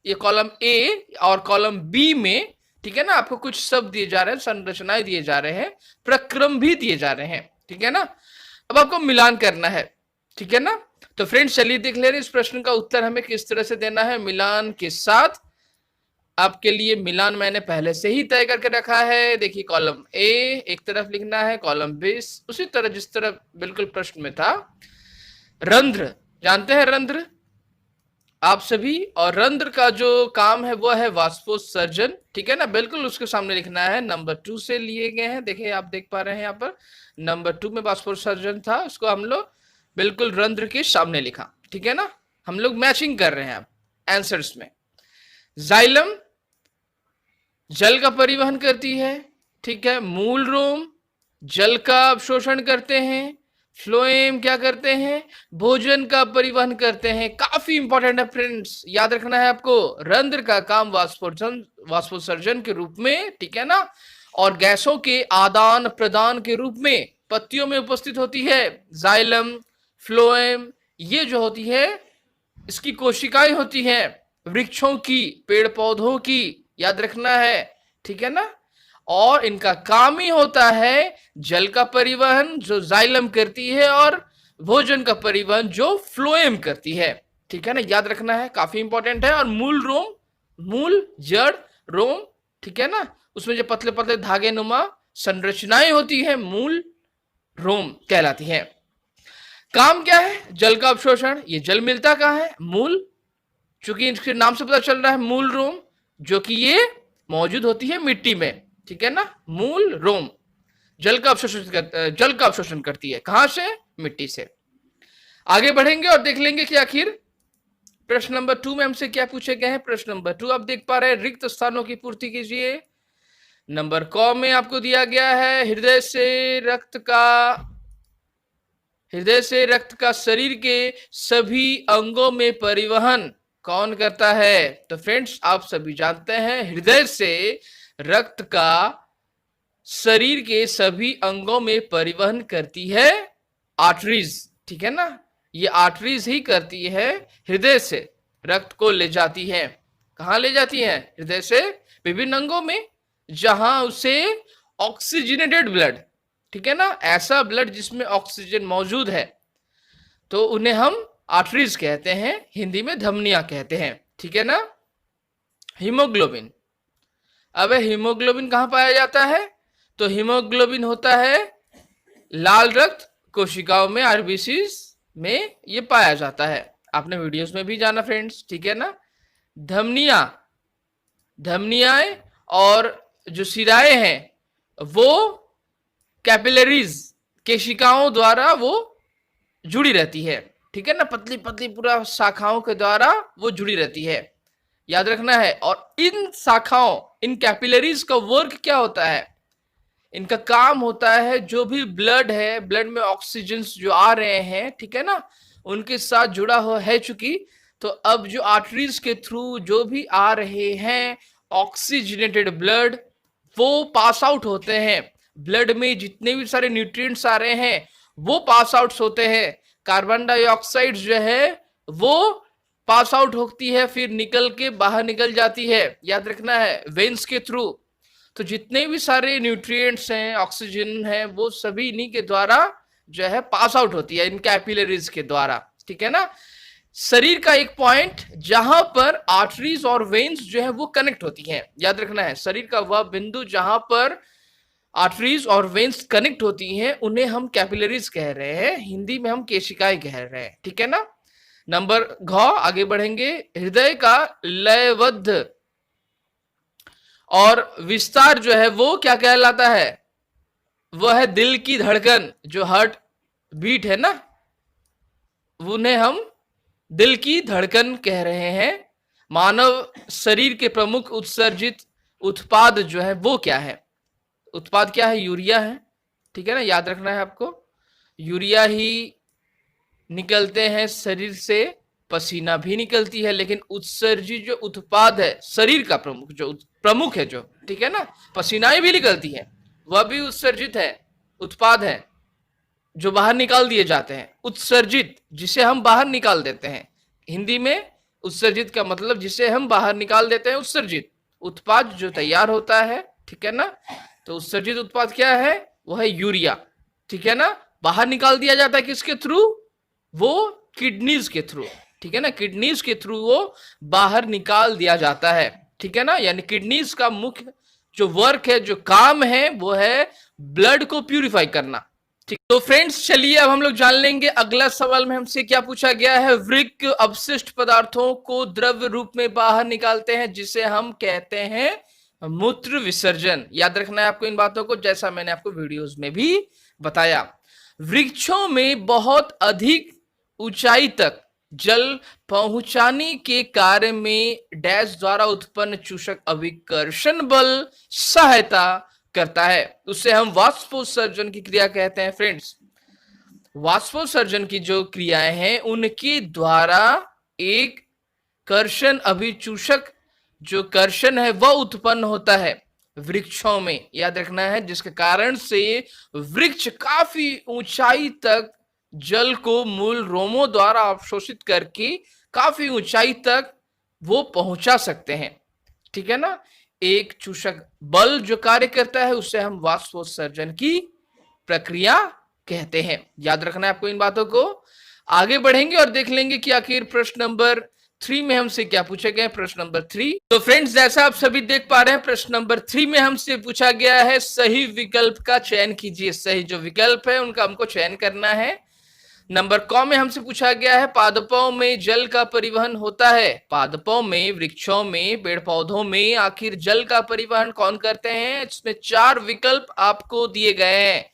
ये कॉलम ए और कॉलम बी में, ठीक है ना, आपको कुछ शब्द दिए जा रहे हैं, संरचनाएं दिए जा रहे हैं, प्रक्रम भी दिए जा रहे हैं, ठीक है ना। अब आपको मिलान करना है, ठीक है ना। तो फ्रेंड्स चलिए देख ले रहे हैं इस प्रश्न का उत्तर हमें किस तरह से देना है। मिलान के साथ आपके लिए मिलान मैंने पहले से ही तय करके रखा है। देखिए कॉलम ए एक तरफ लिखना है, कॉलम बी उसी तरह जिस तरह बिल्कुल प्रश्न में था। रंध्र, जानते हैं रंध्र आप सभी, और रंध्र का जो काम है वो है वाष्पोत्सर्जन, ठीक है ना। बिल्कुल उसके सामने लिखना है, नंबर 2 से लिए गए हैं। देखिए आप देख पा रहे हैं यहाँ पर नंबर 2 में वाष्पोत्सर्जन था, उसको हम लोग बिल्कुल रंध्र के सामने लिखा, ठीक है ना। हम लोग मैचिंग कर रहे हैं आंसर्स में। जाइलम जल का परिवहन करती है, ठीक है। मूल रोम जल का अवशोषण करते हैं। फ्लोएम क्या करते हैं, भोजन का परिवहन करते हैं। काफी इंपॉर्टेंट है फ्रेंड्स, याद रखना है आपको। रंध्र का काम वाष्पोत्सर्जन के रूप में, ठीक है ना, और गैसों के आदान प्रदान के रूप में पत्तियों में उपस्थित होती है। जाइलम, फ्लोएम ये जो होती है इसकी कोशिकाएं होती हैं, वृक्षों की, पेड़ पौधों की, याद रखना है, ठीक है ना। और इनका काम ही होता है जल का परिवहन जो जाइलम करती है और भोजन का परिवहन जो फ्लोएम करती है, ठीक है ना, याद रखना है, काफी इंपॉर्टेंट है। और मूल रोम, मूल जड़ रोम, ठीक है ना, उसमें जो पतले पतले धागे नुमा संरचनाएं होती है मूल रोम कहलाती है। काम क्या है, जल का अवशोषण। ये जल मिलता कहाँ है, मूल, चूंकि इसके नाम से पता चल रहा है मूल रोम, जो कि ये मौजूद होती है मिट्टी में, ठीक है ना। मूल रोम जल का अवशोषण करती है, कहां से, मिट्टी से। आगे बढ़ेंगे और देख लेंगे कि आखिर प्रश्न नंबर 2 में हमसे क्या पूछे गए हैं। प्रश्न नंबर 2 आप देख पा रहे हैं, रिक्त स्थानों की पूर्ति कीजिए। नंबर क में आपको दिया गया है हृदय से रक्त का शरीर के सभी अंगों में परिवहन कौन करता है। तो फ्रेंड्स आप सभी जानते हैं हृदय से रक्त का शरीर के सभी अंगों में परिवहन करती है आर्टरीज, ठीक है ना। ये आर्टरीज ही करती है, हृदय से रक्त को ले जाती है। कहां ले जाती है, हृदय से विभिन्न अंगों में जहां उसे ऑक्सीजनेटेड ब्लड, ठीक है ना, ऐसा ब्लड जिसमें ऑक्सीजन मौजूद है, तो उन्हें हम आर्टरीज कहते हैं, हिंदी में धमनियां कहते हैं, ठीक है ना। हीमोग्लोबिन, अब हीमोग्लोबिन कहां पाया जाता है, तो हीमोग्लोबिन होता है लाल रक्त कोशिकाओं में, आरबीसीज में ये पाया जाता है। आपने वीडियोस में भी जाना फ्रेंड्स, ठीक है ना। धमनियाएं और जो शिराएं हैं वो कैपिलरीज, केशिकाओं द्वारा वो जुड़ी रहती है, ठीक है ना, पतली पतली पूरा शाखाओं के द्वारा वो जुड़ी रहती है, याद रखना है। और इन शाखाओं, इन कैपिलरीज का वर्क क्या होता है, इनका काम होता है जो भी ब्लड है, ब्लड में ऑक्सीजन जो आ रहे हैं, ठीक है ना, उनके साथ जुड़ा हुआ है चूंकि, तो अब जो आर्टरीज के थ्रू जो भी आ रहे हैं ऑक्सीजनेटेड ब्लड वो पास आउट होते हैं। ब्लड में जितने भी सारे न्यूट्रिएंट्स आ रहे हैं वो पास आउट होते हैं। कार्बन डाइऑक्साइड जो है वो पास आउट होती है, फिर निकल के बाहर निकल जाती है, याद रखना है, वेन्स के थ्रू। तो जितने भी सारे न्यूट्रिएंट्स हैं, ऑक्सीजन है, वो सभी इन्हीं के द्वारा जो है पास आउट होती है, इन कैपिलरीज के द्वारा, ठीक है ना। शरीर का एक पॉइंट जहां पर आर्टरीज और वेन्स जो है वो कनेक्ट होती हैं, याद रखना है, शरीर का वह बिंदु जहां पर आर्टरीज और वेन्स कनेक्ट होती हैं उन्हें हम कैपिलरीज कह रहे हैं, हिंदी में हम केशिकाएं कह रहे हैं, ठीक है ना। नंबर घ आगे बढ़ेंगे, हृदय का लयबद्ध और विस्तार जो है वो क्या कहलाता है, वह है दिल की धड़कन, जो हार्ट बीट है ना, उन्हें हम दिल की धड़कन कह रहे हैं। मानव शरीर के प्रमुख उत्सर्जित उत्पाद जो है वो क्या है, उत्पाद क्या है, यूरिया है, ठीक है ना, याद रखना है आपको। यूरिया ही निकलते हैं शरीर से, पसीना भी निकलती है, लेकिन उत्सर्जित जो उत्पाद है शरीर का प्रमुख है जो, ठीक है ना, पसीनाएं भी निकलती है, वह भी उत्सर्जित है, उत्पाद है जो बाहर निकाल दिए जाते हैं। उत्सर्जित जिसे हम बाहर निकाल देते हैं, हिंदी में उत्सर्जित का मतलब जिसे हम बाहर निकाल देते हैं, उत्सर्जित उत्पाद जो तैयार होता है, ठीक है ना। तो उत्सर्जित उत्पाद क्या है, वो है यूरिया, ठीक है ना। बाहर निकाल दिया जाता है किसके थ्रू, वो किडनीज के थ्रू, ठीक है ना, किडनीज के थ्रू वो बाहर निकाल दिया जाता है, ठीक है ना। यानी किडनीज का मुख्य जो वर्क है, जो काम है, वो है ब्लड को प्यूरिफाई करना, ठीक। तो फ्रेंड्स चलिए अब हम लोग जान लेंगे अगला सवाल में हमसे क्या पूछा गया है। वृक्क अपशिष्ट पदार्थों को द्रव्य रूप में बाहर निकालते हैं, जिसे हम कहते हैं मूत्र विसर्जन। याद रखना है आपको इन बातों को, जैसा मैंने आपको वीडियोस में भी बताया। वृक्षों में बहुत अधिक ऊंचाई तक जल पहुंचाने के कार्य में डैश द्वारा उत्पन्न चूषक अभिकर्षण बल सहायता करता है, उसे हम वाष्पोत्सर्जन की क्रिया कहते हैं। फ्रेंड्स, वाष्पोत्सर्जन की जो क्रियाएं हैं उनके द्वारा एक कर्षण अभिचूषक जो कर्षण है वह उत्पन्न होता है वृक्षों में, याद रखना है, जिसके कारण से वृक्ष काफी ऊंचाई तक जल को मूल रोमों द्वारा अवशोषित करके काफी ऊंचाई तक वो पहुंचा सकते हैं, ठीक है ना। एक चूषक बल जो कार्य करता है उसे हम वाष्पोत्सर्जन की प्रक्रिया कहते हैं। याद रखना है आपको इन बातों को। आगे बढ़ेंगे और देख लेंगे कि आखिर प्रश्न नंबर 3 में हमसे क्या पूछे गए। प्रश्न नंबर 3, तो फ्रेंड्स जैसा आप सभी देख पा रहे हैं, प्रश्न नंबर 3 में हमसे पूछा गया है सही विकल्प का चयन कीजिए। सही जो विकल्प है उनका हमको चयन करना है। नंबर क में हमसे पूछा गया है पादपों में जल का परिवहन होता है। पादपों में, वृक्षों में, पेड़ पौधों में आखिर जल का परिवहन कौन करते हैं। इसमें 4 विकल्प आपको दिए गए हैं।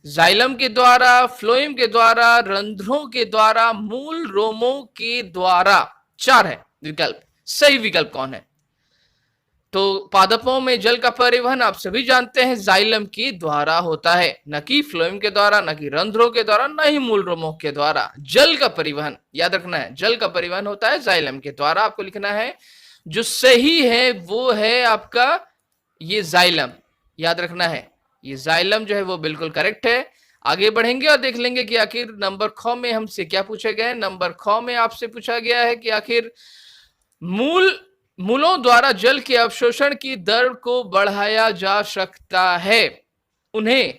जाइलम के द्वारा, फ्लोएम के द्वारा, रंध्रों के द्वारा, मूल रोमों के द्वारा। 4 है विकल्प। सही विकल्प कौन है। तो पादपों में जल का परिवहन आप सभी जानते हैं जाइलम के द्वारा होता है, न कि फ्लोएम के द्वारा, न कि रंध्रों के द्वारा, न ही मूल रोमों के द्वारा। जल का परिवहन याद रखना है, जल का परिवहन होता है जाइलम के द्वारा। आपको लिखना है जो सही है वो है आपका ये जाइलम, याद रखना है ये जाइलम जो है वो बिल्कुल करेक्ट है। आगे बढ़ेंगे और देख लेंगे कि आखिर नंबर ख में हमसे क्या पूछे गए। नंबर ख में आपसे पूछा गया है कि आखिर मूलों द्वारा जल के अवशोषण की दर को बढ़ाया जा सकता है। उन्हें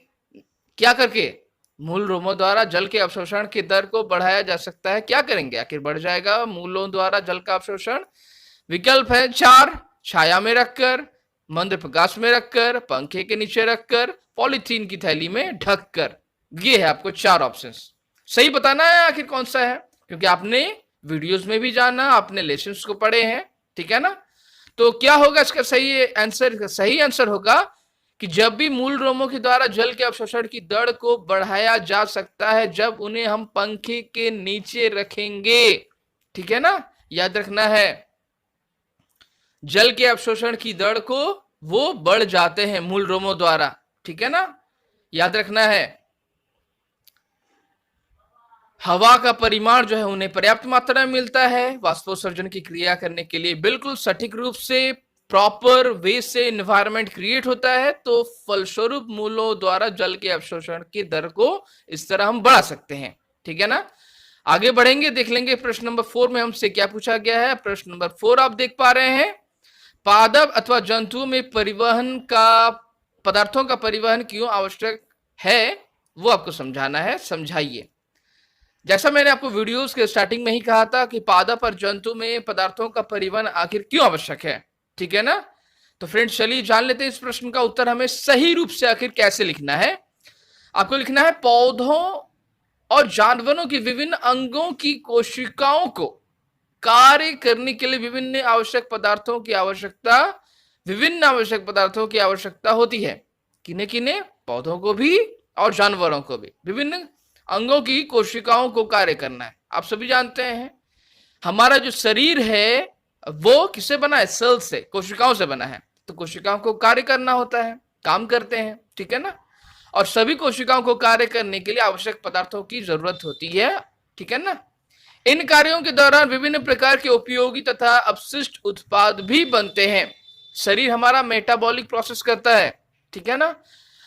क्या करके, मूल रोमों द्वारा जल के अवशोषण की दर को बढ़ाया जा सकता है। क्या करेंगे आखिर बढ़ जाएगा मूलों द्वारा जल का अवशोषण। विकल्प है 4, छाया में रखकर, मंद प्रकाश में रखकर, पंखे के नीचे रखकर, पॉलीथीन की थैली में ढककर। ये है आपको 4 ऑप्शंस। सही बताना है आखिर कौन सा है, क्योंकि आपने वीडियोस में भी जाना, आपने लेसन्स को पढ़े हैं, ठीक है ना। तो क्या होगा इसका सही आंसर होगा कि जब भी मूल रोमों के द्वारा जल के अवशोषण की दर को बढ़ाया जा सकता है जब उन्हें हम पंखे के नीचे रखेंगे, ठीक है ना। याद रखना है जल के अवशोषण की दर को वो बढ़ जाते हैं मूल रोमों द्वारा, ठीक है ना। याद रखना है हवा का परिमाण जो है उन्हें पर्याप्त मात्रा में मिलता है वाष्पोत्सर्जन की क्रिया करने के लिए। बिल्कुल सटीक रूप से प्रॉपर वे से एनवायरनमेंट क्रिएट होता है, तो फलस्वरूप मूलों द्वारा जल के अवशोषण की दर को इस तरह हम बढ़ा सकते हैं, ठीक है ना। आगे बढ़ेंगे, देख लेंगे प्रश्न नंबर 4 में हमसे क्या पूछा गया है। प्रश्न नंबर 4 आप देख पा रहे हैं, पादप अथवा जंतुओं में पदार्थों का परिवहन क्यों आवश्यक है वो आपको समझाना है। समझाइए। जैसा मैंने आपको वीडियोस के स्टार्टिंग में ही कहा था कि पादप और जंतु में पदार्थों का परिवहन आखिर क्यों आवश्यक है, ठीक है ना। तो फ्रेंड्स चलिए जान लेते हैं इस प्रश्न का उत्तर हमें सही रूप से आखिर कैसे लिखना है। आपको लिखना है पौधों और जानवरों की विभिन्न अंगों की कोशिकाओं को कार्य करने के लिए विभिन्न आवश्यक पदार्थों की आवश्यकता होती है। किन्हें किन्हें, पौधों को भी और जानवरों को भी विभिन्न अंगों की कोशिकाओं को कार्य करना है। आप सभी जानते हैं हमारा जो शरीर है वो किससे बना है, सेल से, कोशिकाओं से बना है। तो कोशिकाओं को कार्य करना होता है, काम करते हैं, ठीक है ना। और सभी कोशिकाओं को कार्य करने के लिए आवश्यक पदार्थों की जरूरत होती है, ठीक है ना। इन कार्यों के दौरान विभिन्न प्रकार के उपयोगी तथा अपशिष्ट उत्पाद भी बनते हैं। शरीर हमारा मेटाबॉलिक प्रोसेस करता है, ठीक है ना।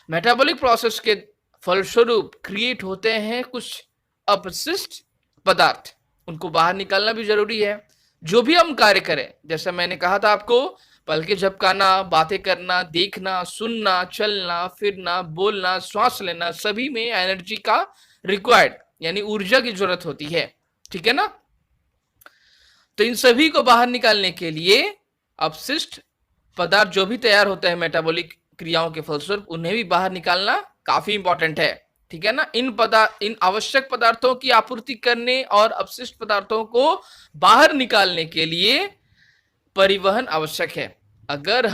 मेटाबॉलिक प्रोसेस के फलस्वरूप क्रिएट होते हैं कुछ अपशिष्ट पदार्थ, उनको बाहर निकालना भी जरूरी है। जो भी हम कार्य करें, जैसा मैंने कहा था आपको, पलके झपकाना, बातें करना, देखना, सुनना, चलना, फिरना, बोलना, श्वास लेना, सभी में एनर्जी का रिक्वायर्ड यानी ऊर्जा की जरूरत होती है, ठीक है ना। तो इन सभी को बाहर निकालने के लिए अपशिष्ट पदार्थ जो भी तैयार होते हैं मेटाबॉलिक क्रियाओं के फलस्वरूप, उन्हें भी बाहर निकालना काफी इंपॉर्टेंट है, ठीक है ना। इन आवश्यक पदार्थों की आपूर्ति करने और अपशिष्ट पदार्थों को बाहर निकालने के लिए परिवहन आवश्यक है। अगर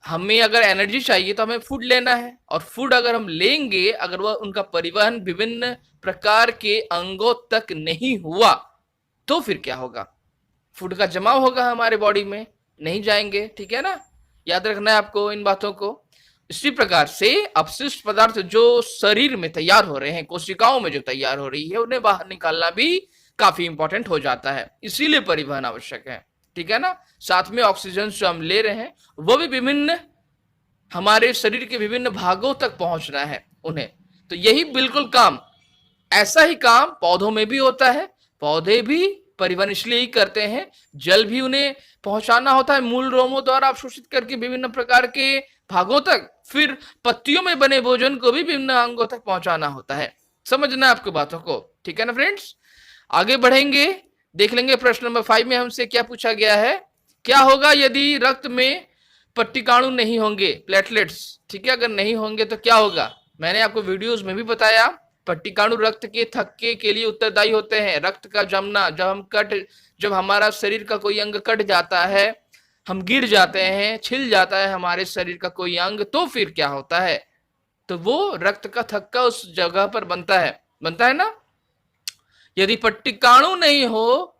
हमें अगर एनर्जी चाहिए तो हमें फूड लेना है, और फूड अगर हम लेंगे, अगर वह उनका परिवहन विभिन्न प्रकार के अंगों तक नहीं हुआ तो फिर क्या होगा? फूड का जमाव होगा हमारे बॉडी में, नहीं जाएंगे, ठीक है ना। याद रखना है आपको इन बातों को। इसी प्रकार से अपशिष्ट पदार्थ जो शरीर में तैयार हो रहे हैं, कोशिकाओं में जो तैयार हो रही है, उन्हें बाहर निकालना भी काफी इंपॉर्टेंट हो जाता है, इसीलिए परिवहन आवश्यक है, ठीक है ना। साथ में ऑक्सीजन जो हम ले रहे हैं वो भी विभिन्न हमारे शरीर के विभिन्न भागों तक पहुंचना है उन्हें। तो यही बिल्कुल काम, ऐसा ही काम पौधों में भी होता है। पौधे भी परिवहन इसलिए ही करते हैं, जल भी उन्हें पहुंचाना होता है मूल रोमों द्वारा अवशोषित करके विभिन्न प्रकार के भागों तक, फिर पत्तियों में बने भोजन को भी विभिन्न अंगों तक पहुंचाना होता है। समझना है आपको बातों को, ठीक है ना फ्रेंड्स। आगे बढ़ेंगे, देख लेंगे प्रश्न नंबर 5 में हमसे क्या पूछा गया है। क्या होगा यदि रक्त में पट्टिकाणु नहीं होंगे, प्लेटलेट्स, ठीक है, अगर नहीं होंगे तो क्या होगा। मैंने आपको वीडियोस में भी बताया, पट्टिकाणु रक्त के थक्के के लिए उत्तरदायी होते हैं। रक्त का जमना, जब हमारा शरीर का कोई अंग कट जाता है, हम गिर जाते हैं, छिल जाता है हमारे शरीर का कोई अंग, तो फिर क्या होता है, तो वो रक्त का थक्का उस जगह पर बनता है ना। यदि पट्टिकाणु नहीं हो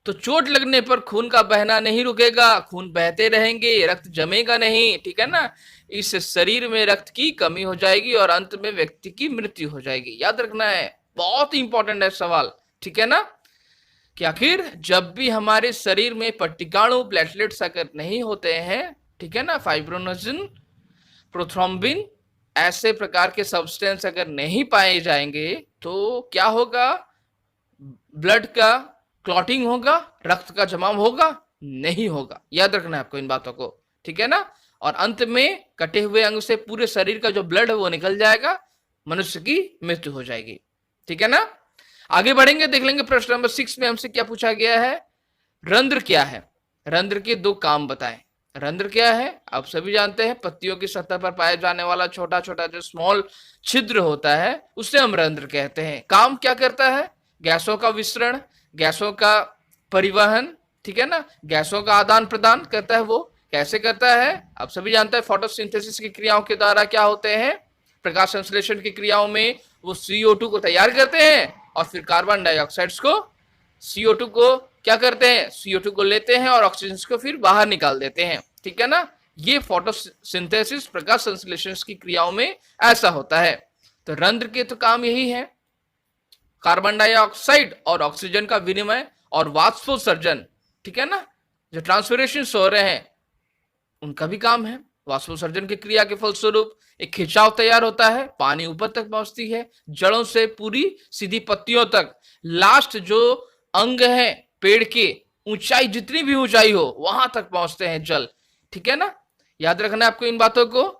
तो चोट लगने पर खून का बहना नहीं रुकेगा, खून बहते रहेंगे, रक्त जमेगा नहीं, ठीक है ना। इस शरीर में रक्त की कमी हो जाएगी और अंत में व्यक्ति की मृत्यु हो जाएगी। याद रखना है, बहुत इंपॉर्टेंट है सवाल, ठीक है ना। कि आखिर जब भी हमारे शरीर में पट्टिकाणु, प्लेटलेट्स अगर नहीं होते हैं, ठीक है ना, फाइब्रोनोजिन, प्रोथ्रोम्बिन, ऐसे प्रकार के सब्सटेंस अगर नहीं पाए जाएंगे तो क्या होगा, ब्लड का क्लॉटिंग होगा, रक्त का जमाव होगा, नहीं होगा। याद रखना है आपको इन बातों को, ठीक है ना। और अंत में कटे हुए अंग से पूरे शरीर का जो ब्लड है वो निकल जाएगा, मनुष्य की मृत्यु हो जाएगी, ठीक है ना। आगे बढ़ेंगे, देख लेंगे प्रश्न नंबर 6 में हमसे क्या पूछा गया है। रंध्र क्या है? रंध्र के 2 काम बताएं। रंध्र क्या है? आप सभी जानते हैं, पत्तियों की सतह पर पाया जाने वाला छोटा छोटा जो स्मॉल छिद्र होता है उसे हम रंध्र कहते हैं। काम क्या करता है? गैसों का विसरण, गैसों का परिवहन, ठीक है ना, गैसों का आदान प्रदान करता है। वो कैसे करता है? आप सभी जानते हैं, फोटोसिंथेसिस की क्रियाओं के द्वारा क्या होते हैं, प्रकाश संश्लेषण की क्रियाओं में वो CO2 को तैयार करते हैं और फिर कार्बन डाइऑक्साइड को, CO2 को क्या करते हैं, CO2 को लेते हैं और ऑक्सीजन को फिर बाहर निकाल देते हैं, ठीक है ना। ये फोटोसिंथेसिस, प्रकाश संश्लेषण की क्रियाओं में ऐसा होता है। तो रंध्र के तो काम यही है, कार्बन डाइऑक्साइड और ऑक्सीजन का विनिमय और वाष्पोत्सर्जन, ठीक है ना। जो ट्रांसपिरेशन हो रहे हैं उनका भी काम है। वाष्पोत्सर्जन की क्रिया के फलस्वरूप एक खिंचाव तैयार होता है, पानी ऊपर तक पहुंचती है, जड़ों से पूरी सीधी पत्तियों तक, लास्ट जो अंग है पेड़ के, ऊंचाई जितनी भी ऊंचाई हो वहां तक पहुंचते हैं जल, ठीक है ना। याद रखना है आपको इन बातों को।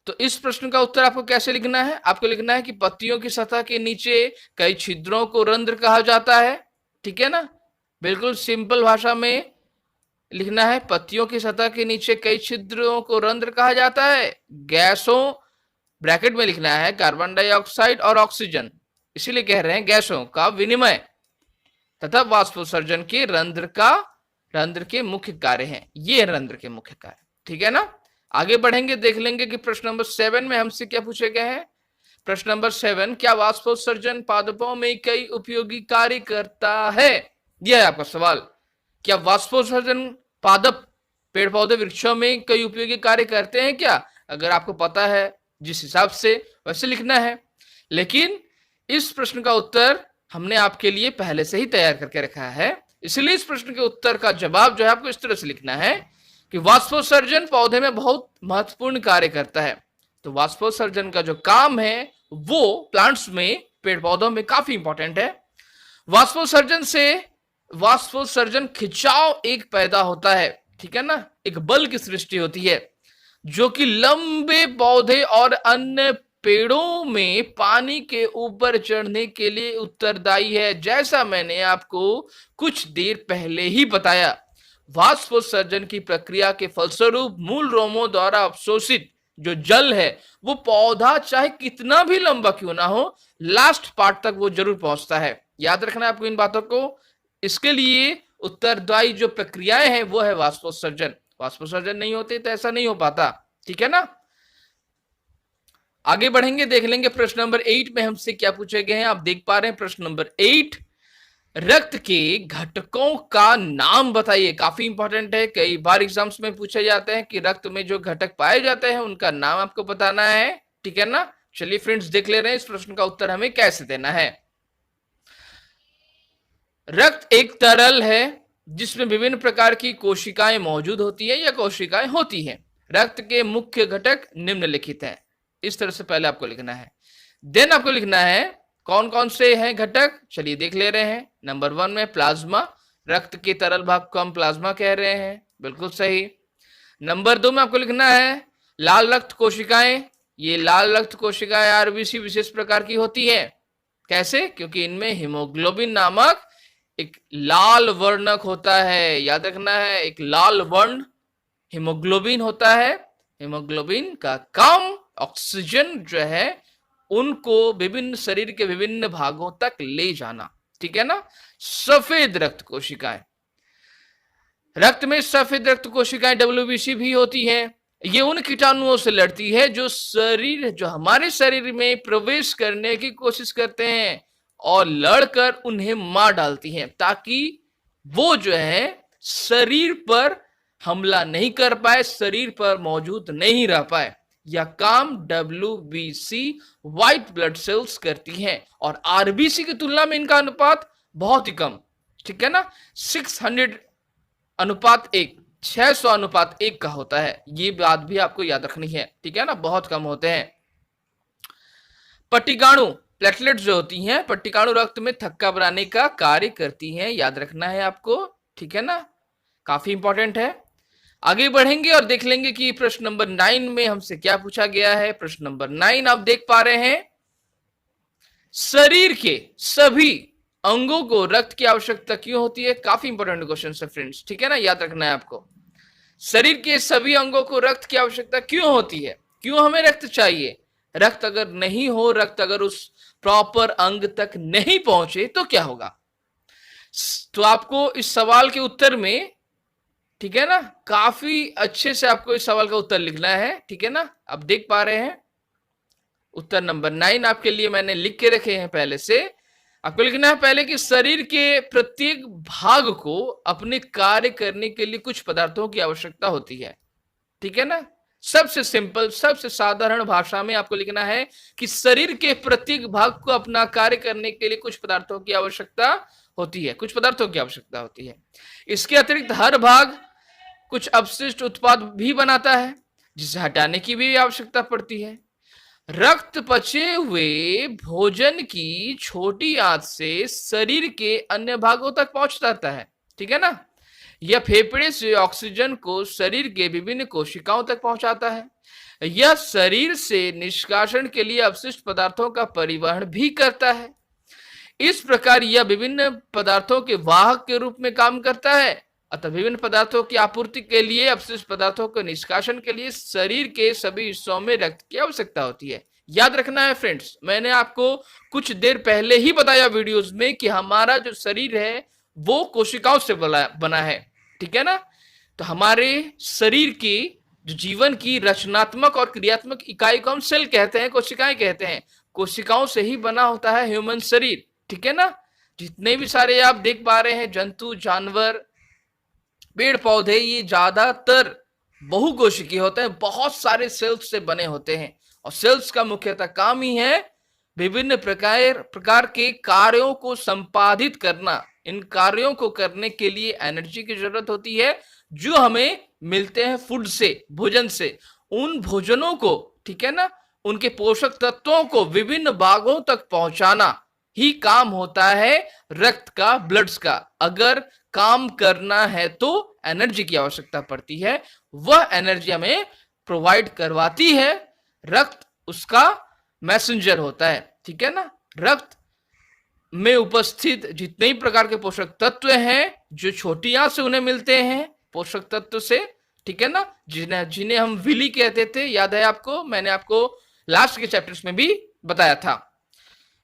तो इस प्रश्न का उत्तर आपको कैसे लिखना है? आपको लिखना है कि पत्तियों की सतह के नीचे कई छिद्रों को रंध्र कहा जाता है, ठीक है ना। बिल्कुल सिंपल भाषा में लिखना है, पत्तियों की सतह के नीचे कई छिद्रों को रंध्र कहा जाता है। गैसों, ब्रैकेट में लिखना है कार्बन डाइऑक्साइड और ऑक्सीजन, इसीलिए कह रहे हैं गैसों का विनिमय तथा वाष्पोत्सर्जन के रंध्र के मुख्य कार्य हैं। ये रंध्र के मुख्य कार्य, ठीक है ना। आगे बढ़ेंगे, देख लेंगे कि प्रश्न नंबर 7 में हमसे क्या पूछे गए हैं। प्रश्न नंबर 7, क्या वाष्पोत्सर्जन पादपों में कई उपयोगी कार्य करता है? यह है आपका सवाल। क्या वाष्पोत्सर्जन पादप, पेड़ पौधे, वृक्षों में कई उपयोगी कार्य करते हैं क्या? अगर आपको पता है जिस हिसाब से वैसे लिखना है, लेकिन इस प्रश्न का उत्तर हमने आपके लिए पहले से ही तैयार करके रखा है। इसलिए इस प्रश्न के उत्तर का जवाब जो है आपको इस तरह से लिखना है कि वाष्पोत्सर्जन पौधे में बहुत महत्वपूर्ण कार्य करता है। तो वाष्पोत्सर्जन का जो काम है वो प्लांट्स में, पेड़ पौधों में काफी इंपॉर्टेंट है। वाष्पोत्सर्जन खिंचाव एक पैदा होता है, ठीक है ना, एक बल की सृष्टि होती है जो कि लंबे पौधे और अन्य पेड़ों में पानी के ऊपर चढ़ने के लिए उत्तरदायी है। जैसा मैंने आपको कुछ देर पहले ही बताया, वाष्पोत्सर्जन की प्रक्रिया के फलस्वरूप मूल रोमों द्वारा अवशोषित जो जल है वो पौधा चाहे कितना भी लंबा क्यों ना हो, लास्ट पार्ट तक वो जरूर पहुंचता है। याद रखना है आपको इन बातों को। इसके लिए उत्तरदायी जो प्रक्रियाएं हैं वो है वाष्पोत्सर्जन। वाष्पोत्सर्जन नहीं होते तो ऐसा नहीं हो पाता, ठीक है ना। आगे बढ़ेंगे, देख लेंगे प्रश्न नंबर 8 में हमसे क्या पूछे गए हैं। आप देख पा रहे हैं प्रश्न नंबर 8, रक्त के घटकों का नाम बताइए। काफी इंपॉर्टेंट है, कई बार एग्जाम्स में पूछे जाते हैं कि रक्त में जो घटक पाए जाते हैं उनका नाम आपको बताना है, ठीक है ना। चलिए फ्रेंड्स देख ले रहे हैं इस प्रश्न का उत्तर हमें कैसे देना है। रक्त एक तरल है जिसमें विभिन्न प्रकार की कोशिकाएं मौजूद होती है या कोशिकाएं होती हैं। रक्त के मुख्य घटक निम्नलिखित हैं। इस तरह से पहले आपको लिखना है, देन आपको लिखना है कौन कौन से हैं घटक। चलिए देख ले रहे हैं। नंबर 1 में प्लाज्मा, रक्त के तरल भाग को हम प्लाज्मा कह रहे हैं, बिल्कुल सही। नंबर 2 में आपको लिखना है लाल रक्त कोशिकाएं। ये लाल रक्त कोशिकाएं आरबीसी विशेष प्रकार की होती है। कैसे? क्योंकि इनमें हीमोग्लोबिन नामक एक लाल वर्णक होता है। याद रखना है, एक लाल वर्ण हीमोग्लोबिन होता है। हीमोग्लोबिन का काम ऑक्सीजन जो है उनको विभिन्न शरीर के विभिन्न भागों तक ले जाना, ठीक है ना। सफेद रक्त कोशिकाएं, रक्त में सफेद रक्त कोशिकाएं डब्ल्यूबीसी भी होती है। ये उन कीटाणुओं से लड़ती है जो हमारे शरीर में प्रवेश करने की कोशिश करते हैं और लड़कर उन्हें मार डालती हैं, ताकि वो जो है शरीर पर हमला नहीं कर पाए, शरीर पर मौजूद नहीं रह पाए। यह काम डब्ल्यूबीसी व्हाइट ब्लड सेल्स करती हैं और आरबीसी की तुलना में इनका अनुपात बहुत ही कम, ठीक है ना। 600:1, 600:1 का होता है। ये बात भी आपको याद रखनी है, ठीक है ना, बहुत कम होते हैं। पट्टिकाणु प्लेटलेट जो होती हैं, पट्टिकाणु रक्त में थक्का बनाने का कार्य करती हैं। याद रखना है आपको, ठीक है ना, काफी इंपॉर्टेंट है। आगे बढ़ेंगे और देख लेंगे कि प्रश्न नंबर 9 में हमसे क्या पूछा गया है। प्रश्न नंबर 9 आप देख पा रहे हैं, शरीर के सभी अंगों को रक्त की आवश्यकता क्यों होती है। काफी इंपॉर्टेंट क्वेश्चन है फ्रेंड्स, ठीक है ना, याद रखना है आपको। शरीर के सभी अंगों को रक्त की आवश्यकता क्यों होती है, क्यों हमें रक्त चाहिए। रक्त अगर नहीं हो, रक्त अगर उस प्रॉपर अंग तक नहीं पहुंचे तो क्या होगा। तो आपको इस सवाल के उत्तर में, ठीक है ना, काफी अच्छे से आपको इस सवाल का उत्तर लिखना है, ठीक है ना। आप देख पा रहे हैं उत्तर नंबर 9 आपके लिए मैंने लिख के रखे हैं पहले से। आपको लिखना है पहले कि शरीर के प्रत्येक भाग को अपने कार्य करने के लिए कुछ पदार्थों की आवश्यकता होती है, ठीक है ना। सबसे सिंपल, सबसे साधारण भाषा में आपको लिखना है कि शरीर के प्रत्येक भाग को अपना कार्य करने के लिए कुछ पदार्थों की आवश्यकता होती है, कुछ पदार्थों की आवश्यकता होती है। इसके अतिरिक्त हर भाग कुछ अपशिष्ट उत्पाद भी बनाता है जिसे हटाने की भी आवश्यकता पड़ती है। रक्त पचे हुए भोजन की छोटी आंत से शरीर के अन्य भागों तक पहुंच जाता है, ठीक है ना। यह फेफड़े से ऑक्सीजन को शरीर के विभिन्न कोशिकाओं तक पहुंचाता है। यह शरीर से निष्कासन के लिए अपशिष्ट पदार्थों का परिवहन भी करता है। इस प्रकार यह विभिन्न पदार्थों के वाहक के रूप में काम करता है। अतः विभिन्न पदार्थों की आपूर्ति के लिए, अपशिष्ट पदार्थों के निष्कासन के लिए शरीर के सभी हिस्सों में रक्त की आवश्यकता होती है। याद रखना है फ्रेंड्स, मैंने आपको कुछ देर पहले ही बताया वीडियोस में कि हमारा जो शरीर है वो कोशिकाओं से बना है, ठीक है ना। तो हमारे शरीर की जो जीवन की रचनात्मक और क्रियात्मक इकाई को हम सेल कहते हैं, कोशिकाएं कहते हैं। कोशिकाओं से ही बना होता है ह्यूमन शरीर, ठीक है ना। जितने भी सारे आप देख पा रहे हैं जंतु, जानवर, पेड़ पौधे, ये ज्यादातर बहुकोशिकीय होते हैं, बहुत सारे सेल्स से बने होते हैं। और सेल्स का मुख्यतः काम ही है विभिन्न प्रकार के कार्यों को संपादित करना, इन कार्यों को करने के लिए एनर्जी की जरूरत होती है जो हमें मिलते हैं फूड से, भोजन से। उन भोजनों को, ठीक है ना, उनके पोषक तत्वों को विभिन्न भागों तक पहुंचाना ही काम होता है रक्त का, ब्लड्स का। अगर काम करना है तो एनर्जी की आवश्यकता पड़ती है, वह एनर्जी हमें प्रोवाइड करवाती है रक्त, उसका मैसेंजर होता है, ठीक है ना। रक्त में उपस्थित जितने ही प्रकार के पोषक तत्व हैं जो छोटी आंत से उन्हें मिलते हैं पोषक तत्व से, ठीक है ना, जिन्हें हम विली कहते थे, याद है आपको, मैंने आपको लास्ट के चैप्टर्स में भी बताया था।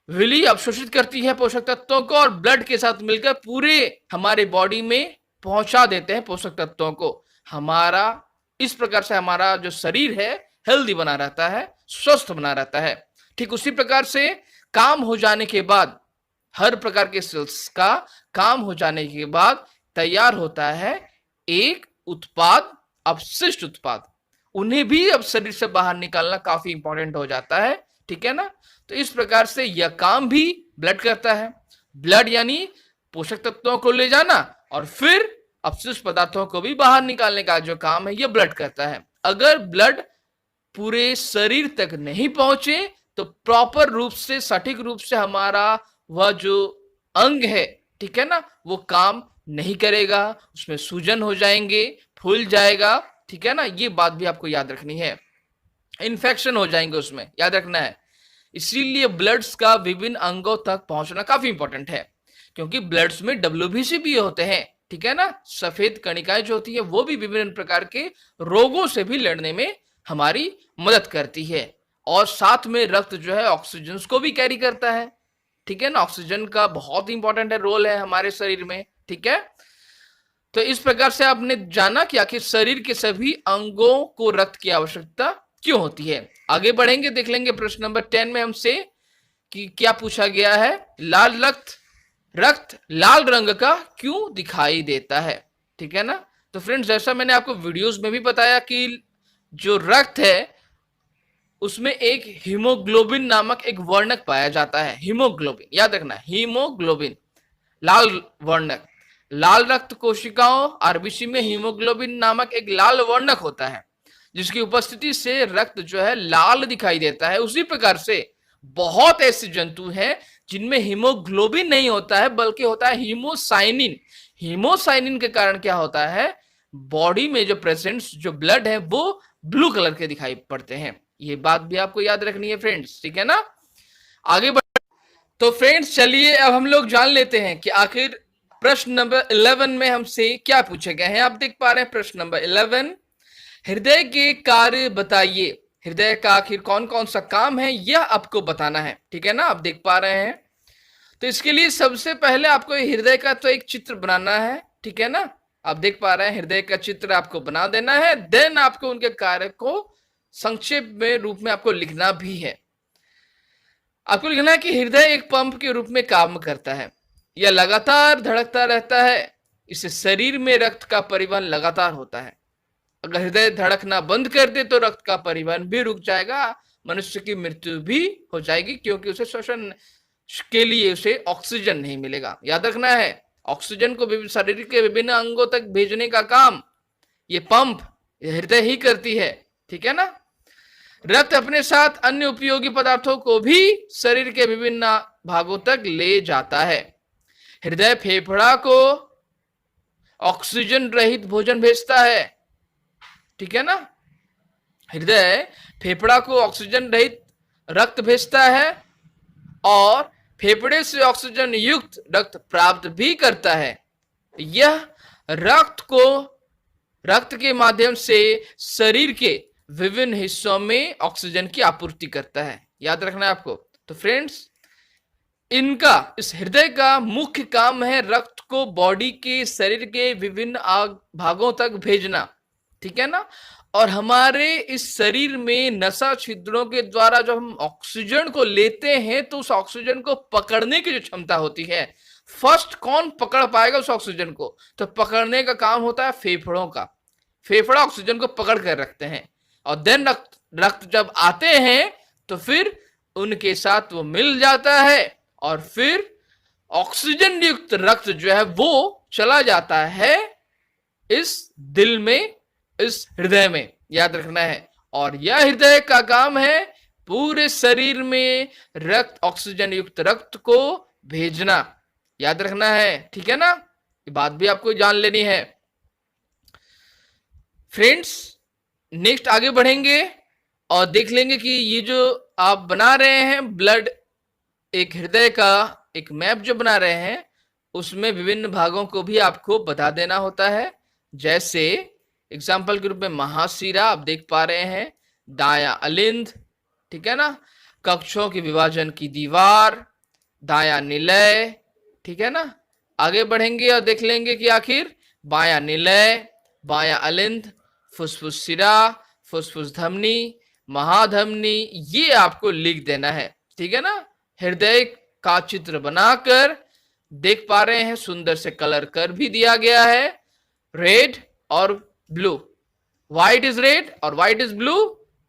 विली अवशोषित करती है पोषक तत्वों को और ब्लड के साथ मिलकर पूरे हमारे बॉडी में पहुंचा देते हैं पोषक तत्वों को। हमारा इस प्रकार से हमारा जो शरीर है हेल्दी बना रहता है, स्वस्थ बना रहता है। ठीक उसी प्रकार से काम हो जाने के बाद, हर प्रकार के सेल्स का काम हो जाने के बाद तैयार होता है एक उत्पाद, अपशिष्ट उत्पाद। उन्हें भी अब शरीर से बाहर निकालना काफी इंपॉर्टेंट हो जाता है, ठीक है ना। तो इस प्रकार से यह काम भी ब्लड करता है। ब्लड यानी पोषक तत्वों को ले जाना और फिर अपशिष्ट पदार्थों को भी बाहर निकालने का जो काम है यह ब्लड करता है। अगर ब्लड पूरे शरीर तक नहीं पहुंचे तो प्रॉपर रूप से, सटीक रूप से हमारा वह जो अंग है, ठीक है ना, वो काम नहीं करेगा, उसमें सूजन हो जाएंगे, फूल जाएगा, ठीक है ना। ये बात भी आपको याद रखनी है, इन्फेक्शन हो जाएंगे उसमें, याद रखना है। इसीलिए ब्लड्स का विभिन्न अंगों तक पहुंचना काफी इंपॉर्टेंट है, क्योंकि ब्लड्स में WBC भी होते हैं, ठीक है ना। सफेद कणिकाएं जो होती है वो भी विभिन्न प्रकार के रोगों से भी लड़ने में हमारी मदद करती है। और साथ में रक्त जो है ऑक्सीजन को भी कैरी करता है, ठीक है ना। ऑक्सीजन का बहुत इंपॉर्टेंट है, रोल है हमारे शरीर में, ठीक है। तो इस प्रकार से आपने जाना कि आखिर शरीर के सभी अंगों को रक्त की आवश्यकता क्यों होती है। आगे बढ़ेंगे, देख लेंगे प्रश्न नंबर 10 में हमसे कि क्या पूछा गया है। लाल रक्त लाल रंग का क्यों दिखाई देता है, ठीक है ना। तो फ्रेंड्स, जैसा मैंने आपको वीडियोस में भी बताया कि जो रक्त है उसमें एक हीमोग्लोबिन नामक एक वर्णक पाया जाता है। हीमोग्लोबिन, याद रखना, हीमोग्लोबिन, लाल वर्णक। लाल रक्त कोशिकाओं आरबीसी में हीमोग्लोबिन नामक एक लाल वर्णक होता है, जिसकी उपस्थिति से रक्त जो है लाल दिखाई देता है। उसी प्रकार से बहुत ऐसे जंतु हैं जिनमें हीमोग्लोबिन नहीं होता है, बल्कि होता है हीमोसाइनिन। हीमोसाइनिन के कारण क्या होता है, बॉडी में जो प्रेजेंट जो ब्लड है वो ब्लू कलर के दिखाई पड़ते हैं। ये बात भी आपको याद रखनी है फ्रेंड्स, ठीक है ना। आगे बढ़, तो फ्रेंड्स चलिए अब हम लोग जान लेते हैं कि आखिर प्रश्न नंबर 11 में हमसे क्या पूछे गए हैं। आप देख पा रहे हैं प्रश्न नंबर 11, हृदय के कार्य बताइए। हृदय का आखिर कौन कौन सा काम है यह आपको बताना है, ठीक है ना। आप देख पा रहे हैं, तो इसके लिए सबसे पहले आपको हृदय का तो एक चित्र बनाना है, ठीक है ना। आप देख पा रहे हैं हृदय का चित्र आपको बना देना है, देन आपको उनके कार्य को संक्षेप में रूप में आपको लिखना भी है। आपको लिखना है कि हृदय एक पंप के रूप में काम करता है, यह लगातार धड़कता रहता है, इससे शरीर में रक्त का परिवहन लगातार होता है। अगर हृदय धड़कना बंद कर दे तो रक्त का परिवहन भी रुक जाएगा, मनुष्य की मृत्यु भी हो जाएगी, क्योंकि उसे श्वसन के लिए उसे ऑक्सीजन नहीं मिलेगा। याद रखना है, ऑक्सीजन को शरीर के विभिन्न अंगों तक भेजने का काम ये पंप हृदय ही करती है, ठीक है ना। रक्त अपने साथ अन्य उपयोगी पदार्थों को भी शरीर के विभिन्न भागों तक ले जाता है। हृदय फेफड़ा को ऑक्सीजन रहित भोजन भेजता है, ठीक है ना। हृदय फेफड़ा को ऑक्सीजन रहित रक्त भेजता है और फेफड़े से ऑक्सीजन युक्त रक्त प्राप्त भी करता है। यह रक्त के माध्यम से शरीर के विभिन्न हिस्सों में ऑक्सीजन की आपूर्ति करता है। याद रखना है आपको। तो फ्रेंड्स, इस हृदय का मुख्य काम है रक्त को बॉडी के, शरीर के विभिन्न भागों तक भेजना, ठीक है ना। और हमारे इस शरीर में नसा छिद्रों के द्वारा जब हम ऑक्सीजन को लेते हैं तो उस ऑक्सीजन को पकड़ने की जो क्षमता होती है, फर्स्ट कौन पकड़ पाएगा उस ऑक्सीजन को, तो पकड़ने का काम होता है फेफड़ों का। फेफड़ा ऑक्सीजन को पकड़ कर रखते हैं और देन रक्त जब आते हैं तो फिर उनके साथ वो मिल जाता है और फिर ऑक्सीजन युक्त रक्त जो है वो चला जाता है इस दिल में, इस हृदय में, याद रखना है। और यह हृदय का काम है पूरे शरीर में रक्त, ऑक्सीजन युक्त रक्त को भेजना, याद रखना है, ठीक है ना। ये बात भी आपको जान लेनी है। फ्रेंड्स, नेक्स्ट आगे बढ़ेंगे और देख लेंगे कि ये जो आप बना रहे हैं ब्लड, एक हृदय का एक मैप जो बना रहे हैं, उसमें विभिन्न भागों को भी आपको बता देना होता है। जैसे एग्जाम्पल के रूप में महाशिरा आप देख पा रहे हैं, दाया अलिंद, ठीक है ना, कक्षों की विभाजन की दीवार, दाया निलय, ठीक है ना। आगे बढ़ेंगे और देख लेंगे कि आखिर बाया निलय, बाया अलिंद, फुसफुस शिरा, फुसफुस धमनी, महाधमनी, ये आपको लिख देना है, ठीक है ना। हृदय का चित्र बनाकर देख पा रहे हैं, सुंदर से कलर कर भी दिया गया है, रेड और ब्लू। व्हाइट इज रेड और white is blue.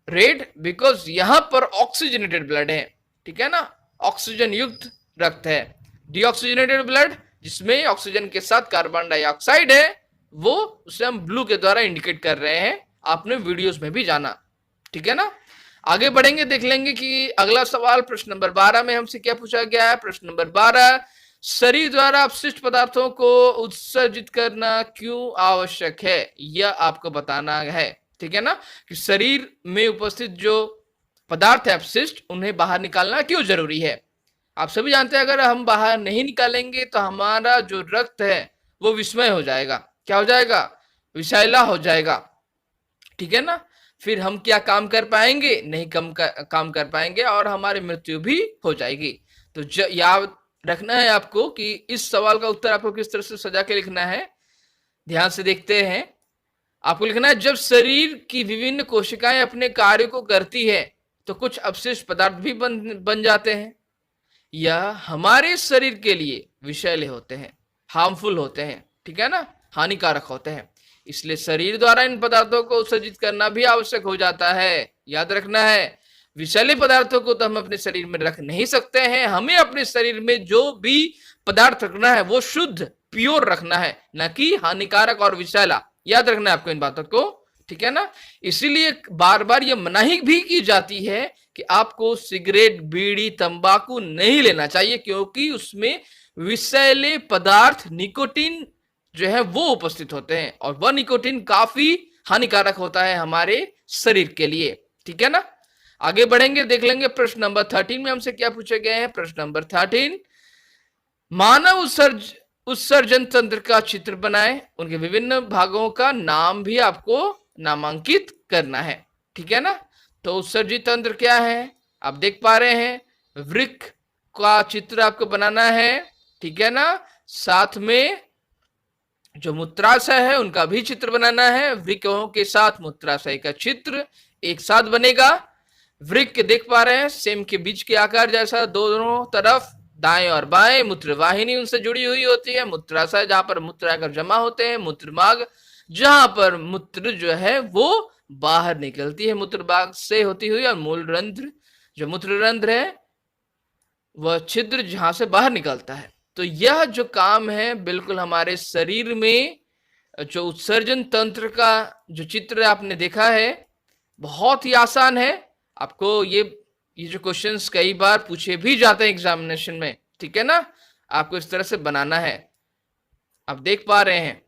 Red because यहां पर ऑक्सीजनेटेड ब्लड है, ठीक है ना, ऑक्सीजन युक्त रक्त है। डीऑक्सीजनेटेड ब्लड, जिसमें ऑक्सीजन के साथ कार्बन डाइऑक्साइड है, वो उसे हम ब्लू के द्वारा इंडिकेट कर रहे हैं, आपने वीडियोस में भी जाना, ठीक है ना। आगे बढ़ेंगे, देख लेंगे कि अगला सवाल प्रश्न नंबर 12 में हमसे क्या पूछा गया है। प्रश्न नंबर 12, शरीर द्वारा अपशिष्ट पदार्थों को उत्सर्जित करना क्यों आवश्यक है, यह आपको बताना है, ठीक है ना, कि शरीर में उपस्थित जो पदार्थ है अपशिष्ट, उन्हें बाहर निकालना क्यों जरूरी है। आप सभी जानते हैं अगर हम बाहर नहीं निकालेंगे तो हमारा जो रक्त है वो विषमय हो जाएगा, क्या हो जाएगा, विषैला हो जाएगा, ठीक है ना। फिर हम क्या काम कर पाएंगे, नहीं काम कर पाएंगे और हमारी मृत्यु भी हो जाएगी। तो याद रखना है आपको कि इस सवाल का उत्तर आपको किस तरह से सजा के लिखना है। ध्यान से देखते हैं, आपको लिखना है जब शरीर की विभिन्न कोशिकाएं अपने कार्य को करती है तो कुछ अपशिष्ट पदार्थ भी बन जाते हैं। यह हमारे शरीर के लिए विषैले होते हैं, हार्मफुल होते हैं, ठीक है ना, हानिकारक होते हैं। इसलिए शरीर द्वारा इन पदार्थों को उत्सर्जित करना भी आवश्यक हो जाता है। याद रखना है, विषैले पदार्थों को तो हम अपने शरीर में रख नहीं सकते हैं, हमें अपने शरीर में जो भी पदार्थ रखना है वो शुद्ध, प्योर रखना है, न कि हानिकारक और विषैला। याद रखना है आपको इन बातों को, ठीक है ना। इसीलिए बार बार ये मनाही भी की जाती है कि आपको सिगरेट, बीड़ी, तंबाकू नहीं लेना चाहिए, क्योंकि उसमें विषैले पदार्थ निकोटीन जो है वो उपस्थित होते हैं और वह निकोटीन काफी हानिकारक होता है हमारे शरीर के लिए, ठीक है ना। आगे बढ़ेंगे, देख लेंगे प्रश्न नंबर 13 में हमसे क्या पूछे गए हैं। प्रश्न नंबर 13, मानव उत्सर्जन तंत्र का चित्र बनाएं, उनके विभिन्न भागों का नाम भी आपको नामांकित करना है, ठीक है ना। तो उत्सर्जित तंत्र क्या है, आप देख पा रहे हैं, वृक्क का चित्र आपको बनाना है, ठीक है ना। साथ में जो मूत्राशय है उनका भी चित्र बनाना है, वृक्कों के साथ मूत्राशय का चित्र एक साथ बनेगा। वृक्क देख पा रहे हैं, सेम के बीच के आकार जैसा, दोनों तरफ दाएं और बाएं मूत्रवाहिनी उनसे जुड़ी हुई होती है। मूत्राशय जहां पर मूत्र आकर जमा होते हैं, मूत्रमार्ग जहां पर मूत्र जो है वो बाहर निकलती है मूत्रभाग से होती हुई, और मूल रंध्र जो मूत्र रंध्र है वह छिद्र जहां से बाहर निकलता है। तो यह जो काम है बिल्कुल हमारे शरीर में जो उत्सर्जन तंत्र का जो चित्र आपने देखा है बहुत ही आसान है। आपको ये जो क्वेश्चंस कई बार पूछे भी जाते हैं एग्जामिनेशन में, ठीक है ना, आपको इस तरह से बनाना है। आप देख पा रहे हैं